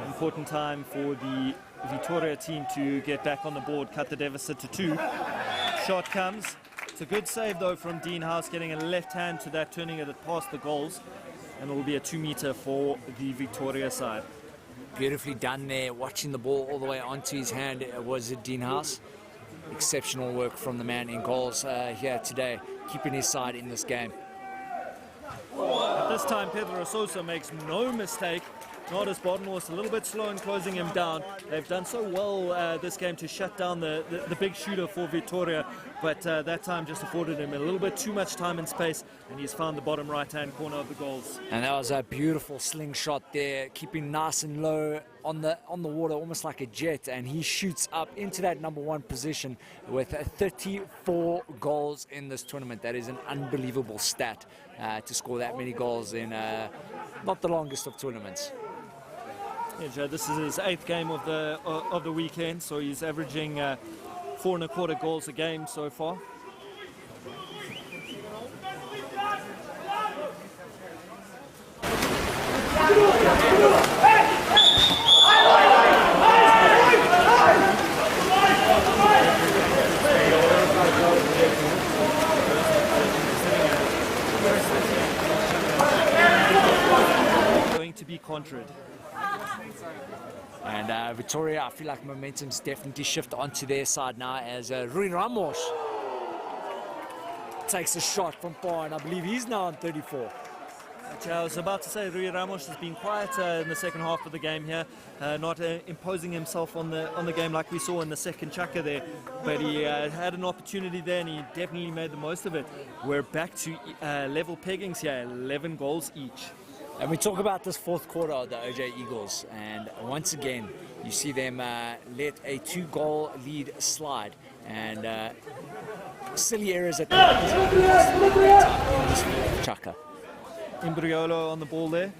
important time for the Vitoria team to get back on the board, cut the deficit to 2. Shot comes. It's a good save though from Dean House, getting a left hand to that, turning it past the goals, and it will be a 2-meter for the Vitoria side. Beautifully done there, watching the ball all the way onto his hand. Was it Dean House? Exceptional work from the man in goals here today, keeping his side in this game. At this time, Pedro Sosa makes no mistake. Nordis Badenhorst a little bit slow in closing him down. They've done so well this game to shut down the big shooter for Vitoria, but that time just afforded him a little bit too much time and space, and he's found the bottom right-hand corner of the goals. And that was a beautiful slingshot there, keeping nice and low on the water, almost like a jet, and he shoots up into that number 1 position with 34 goals in this tournament. That is an unbelievable stat to score that many goals in not the longest of tournaments. Yeah, Joe, this is his 8th game of the weekend, so he's averaging 4.25 goals a game so far. Going to be contrared. And Vitoria, I feel like momentum's definitely shifted onto their side now as Rui Ramos takes a shot from far, and I believe he's now on 34. I was about to say Rui Ramos has been quiet in the second half of the game here, not imposing himself on the game like we saw in the second chukka there, but he had an opportunity there and he definitely made the most of it. We're back to level peggings here, 11 goals each. And we talk about this 4th quarter of the OJ Eagles, and once again you see them let a 2-goal lead slide, and silly errors at the in this chukka. Imbriolo on the ball there.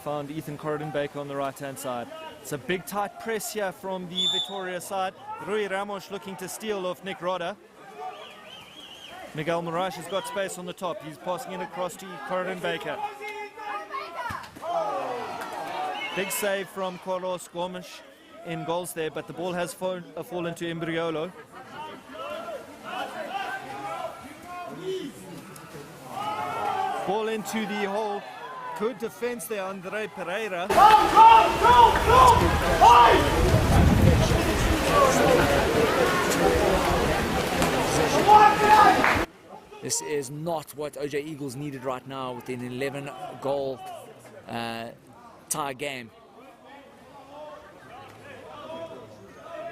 Found Ethan Corridan-Baker on the right-hand side. It's a big tight press here from the Vitoria side. Rui Ramos looking to steal off Nick Rodder. Miguel Moraes has got space on the top. He's passing it across to Corridan-Baker. Big save from Carlos Gomes in goals there, but the ball has fallen to Imbriolo. Ball into the hole. Good defense there, Andre Pereira. This is not what OJ Eagles needed right now with an 11-goal tie game.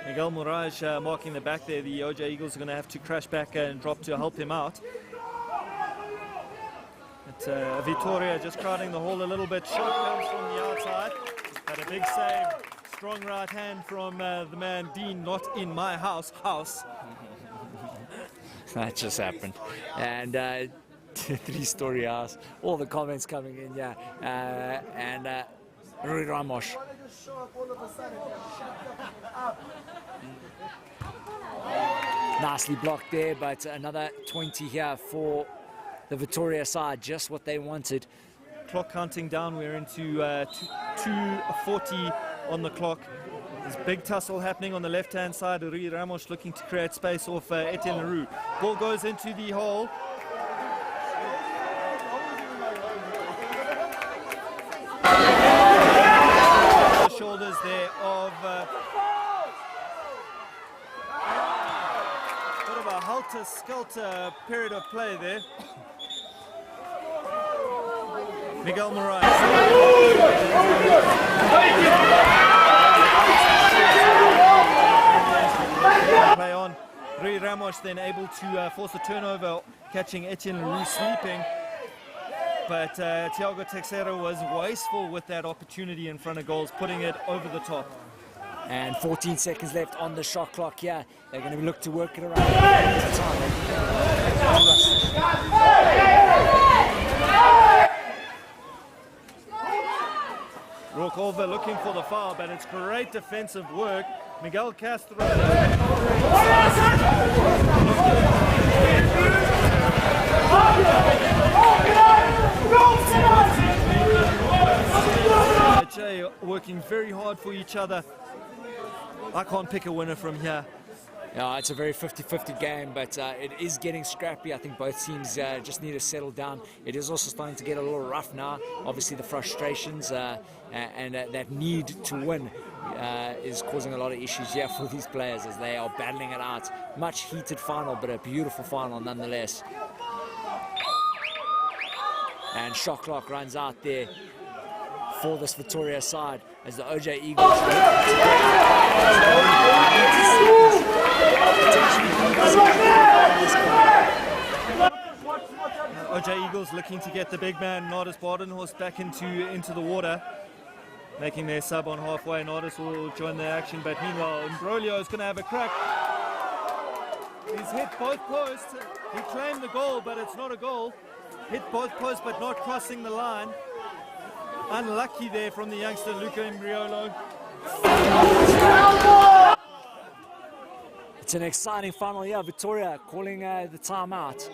Miguel Moraes marking the back there. The OJ Eagles are going to have to crash back and drop to help him out. But Vitoria just crowding the hole a little bit. Shot comes from the outside. But a big save, strong right hand from the man Dean, not in my house. That just happened. And 3-story house. All the comments coming in, yeah. And Rui Ramos. Nicely blocked there, but another 20 here for the Vitoria side, just what they wanted. Clock counting down, we're into 2:40 on the clock. There's big tussle happening on the left-hand side. Rui Ramos looking to create space off Etienne Leroux. Ball goes into the hole. The shoulders there of bit of a helter-skelter period of play there. Miguel Moraes. Play on. Rui Ramos then able to force a turnover, catching Etienne Leroux sleeping. But Thiago Teixeira was wasteful with that opportunity in front of goals, putting it over the top. And 14 seconds left on the shot clock here. They're going to look to work it around. Roekolver looking for the foul, but it's great defensive work. Miguel Castro. Working very hard for each other. I can't pick a winner from here. Yeah, it's a very 50-50 game, but it is getting scrappy. I think both teams just need to settle down. It is also starting to get a little rough now. Obviously, the frustrations and that need to win is causing a lot of issues here for these players as they are battling it out. Much heated final, but a beautiful final nonetheless. And shot clock runs out there for this Vitoria side as the OJ Eagles OJ Eagles looking to get the big man Nardis Badenhorst back into the water, making their sub on halfway. Nardis will join the action, but meanwhile Imbroglio is going to have a crack. He's hit both posts. He claimed the goal, but it's not a goal. Hit both posts, but not crossing the line. Unlucky there from the youngster Luca Imbriolo. It's an exciting final here. Vitoria calling the timeout.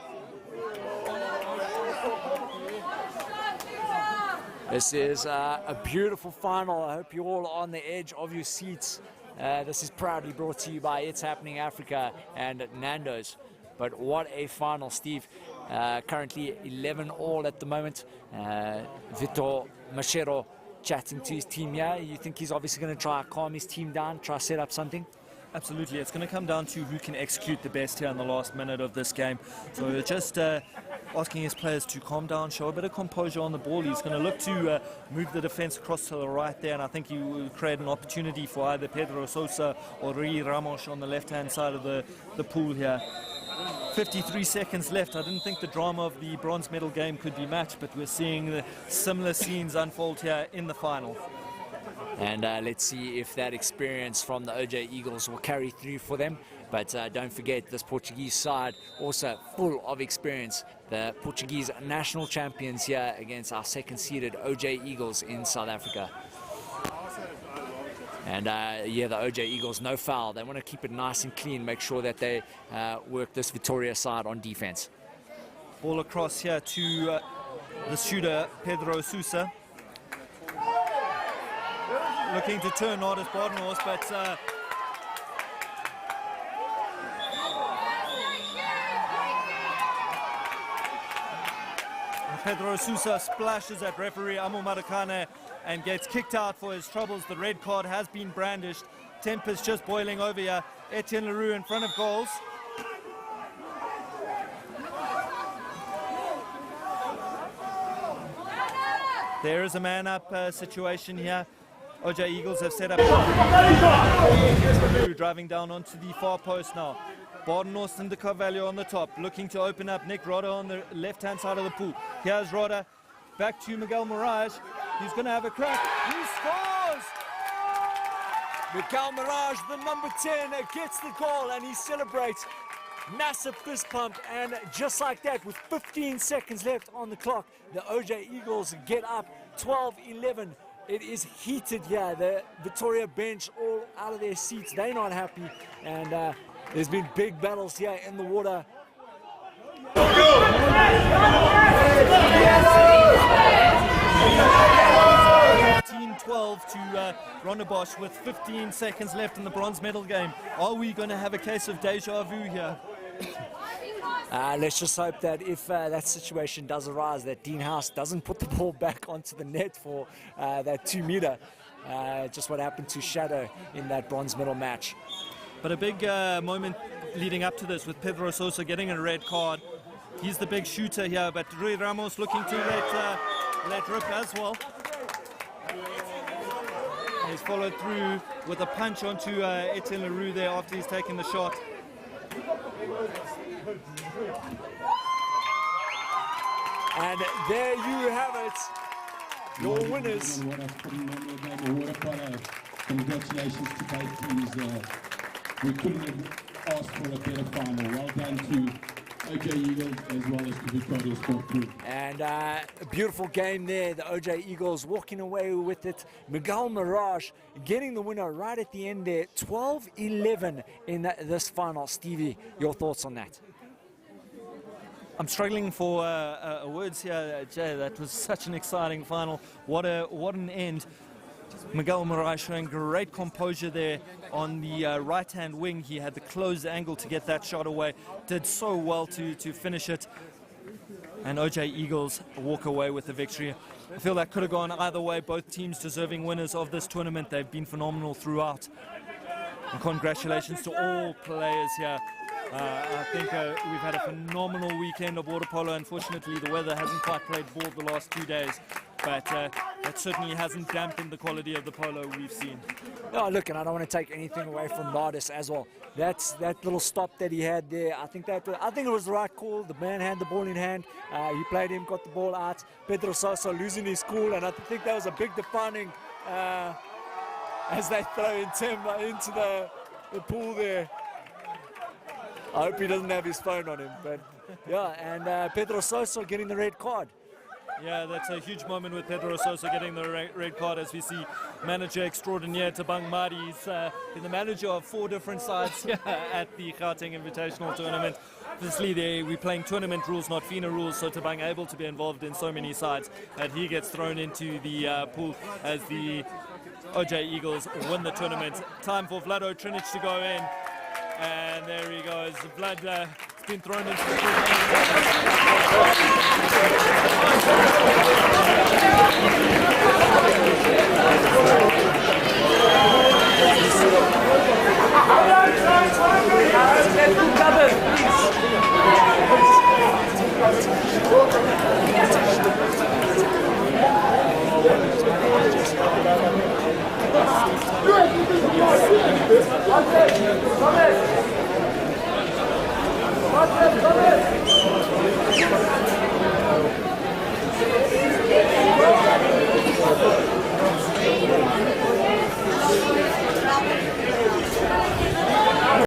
This is a beautiful final. I hope you're all on the edge of your seats. This is proudly brought to you by It's Happening Africa and Nando's. But what a final, Steve. Currently 11-all at the moment. Vitor Machero chatting to his team here. You think he's obviously going to try to calm his team down, try to set up something? Absolutely. It's going to come down to who can execute the best here in the last minute of this game. So just asking his players to calm down, show a bit of composure on the ball. He's going to look to move the defense across to the right there, and I think he will create an opportunity for either Pedro Sosa or Rui Ramos on the left-hand side of the pool here. 53 seconds left. I didn't think the drama of the bronze medal game could be matched, but we're seeing the similar scenes unfold here in the final. And let's see if that experience from the OJ Eagles will carry through for them. But don't forget, this Portuguese side also full of experience. The Portuguese national champions here against our second-seeded OJ Eagles in South Africa. And yeah, the OJ Eagles, no foul. They want to keep it nice and clean, make sure that they work this Vitoria side on defense. Ball across here to the shooter, Pedro Sousa. Looking to turn Nardis Badenhorst, but Pedro Sousa splashes at referee Amo Marakane and gets kicked out for his troubles. The red card has been brandished. Tempers just boiling over here. Etienne Leroux in front of goals. There is a man-up situation here. OJ Eagles have set up. Driving down onto the far post now. Badenhorst and the Carvalho on the top, looking to open up Nick Rodda on the left-hand side of the pool. Here's Rodda, back to Miguel Moraes. He's going to have a crack. He scores! Miguel Mirage, the number 10, gets the goal and he celebrates. Massive fist pump, and just like that, with 15 seconds left on the clock, the OJ Eagles get up 12-11. It is heated here. The Vitoria bench all out of their seats. They're not happy, and there's been big battles here in the water. 12 to Rondebosch with 15 seconds left in the bronze medal game. Are we going to have a case of deja vu here? Let's just hope that if that situation does arise, that Dean House doesn't put the ball back onto the net for that 2 meter. Just what happened to Shadow in that bronze medal match. But a big moment leading up to this with Pedro Sosa getting a red card. He's the big shooter here, but Rui Ramos looking to let rip as well. He's followed through with a punch onto Etienne Leroux there after he's taken the shot. And there you have it, your winners. Congratulations to both teams. We couldn't have asked for a better final. Well done to OJ Eagles as well as to Vitoria Sport Group. And a beautiful game there. The OJ Eagles walking away with it. Miguel Mirage getting the winner right at the end there. 12-11 in this final. Stevie, your thoughts on that? I'm struggling for words here, Jay. That was such an exciting final. What an end. Miguel Mirage showing great composure there on the right-hand wing. He had the closed angle to get that shot away. Did so well to finish it. And OJ Eagles walk away with the victory. I feel that could have gone either way. Both teams deserving winners of this tournament. They've been phenomenal throughout. And congratulations to all players here. I think we've had a phenomenal weekend of water polo. Unfortunately, the weather hasn't quite played ball the last 2 days, but that certainly hasn't dampened the quality of the polo we've seen. Oh, look, and I don't want to take anything away from Marist as well. That little stop that he had there, I think it was the right call. The man had the ball in hand. He played him, got the ball out. Pedro Sosa losing his cool, and I think that was a big defining as they throw in Timber into the pool there. I hope he doesn't have his phone on him, but yeah, and Pedro Sosa getting the red card. Yeah, that's a huge moment with Pedro Sosa getting the red card, as we see manager extraordinaire Tabang Madi. He's been the manager of 4 different sides at the Gauteng Invitational tournament. Obviously, we're playing tournament rules, not FINA rules, so Tabang able to be involved in so many sides, and he gets thrown into the pool as the OJ Eagles win the tournament. Time for Vlado Trinic to go in. And there he goes. Vlad has been thrown into the pool. Come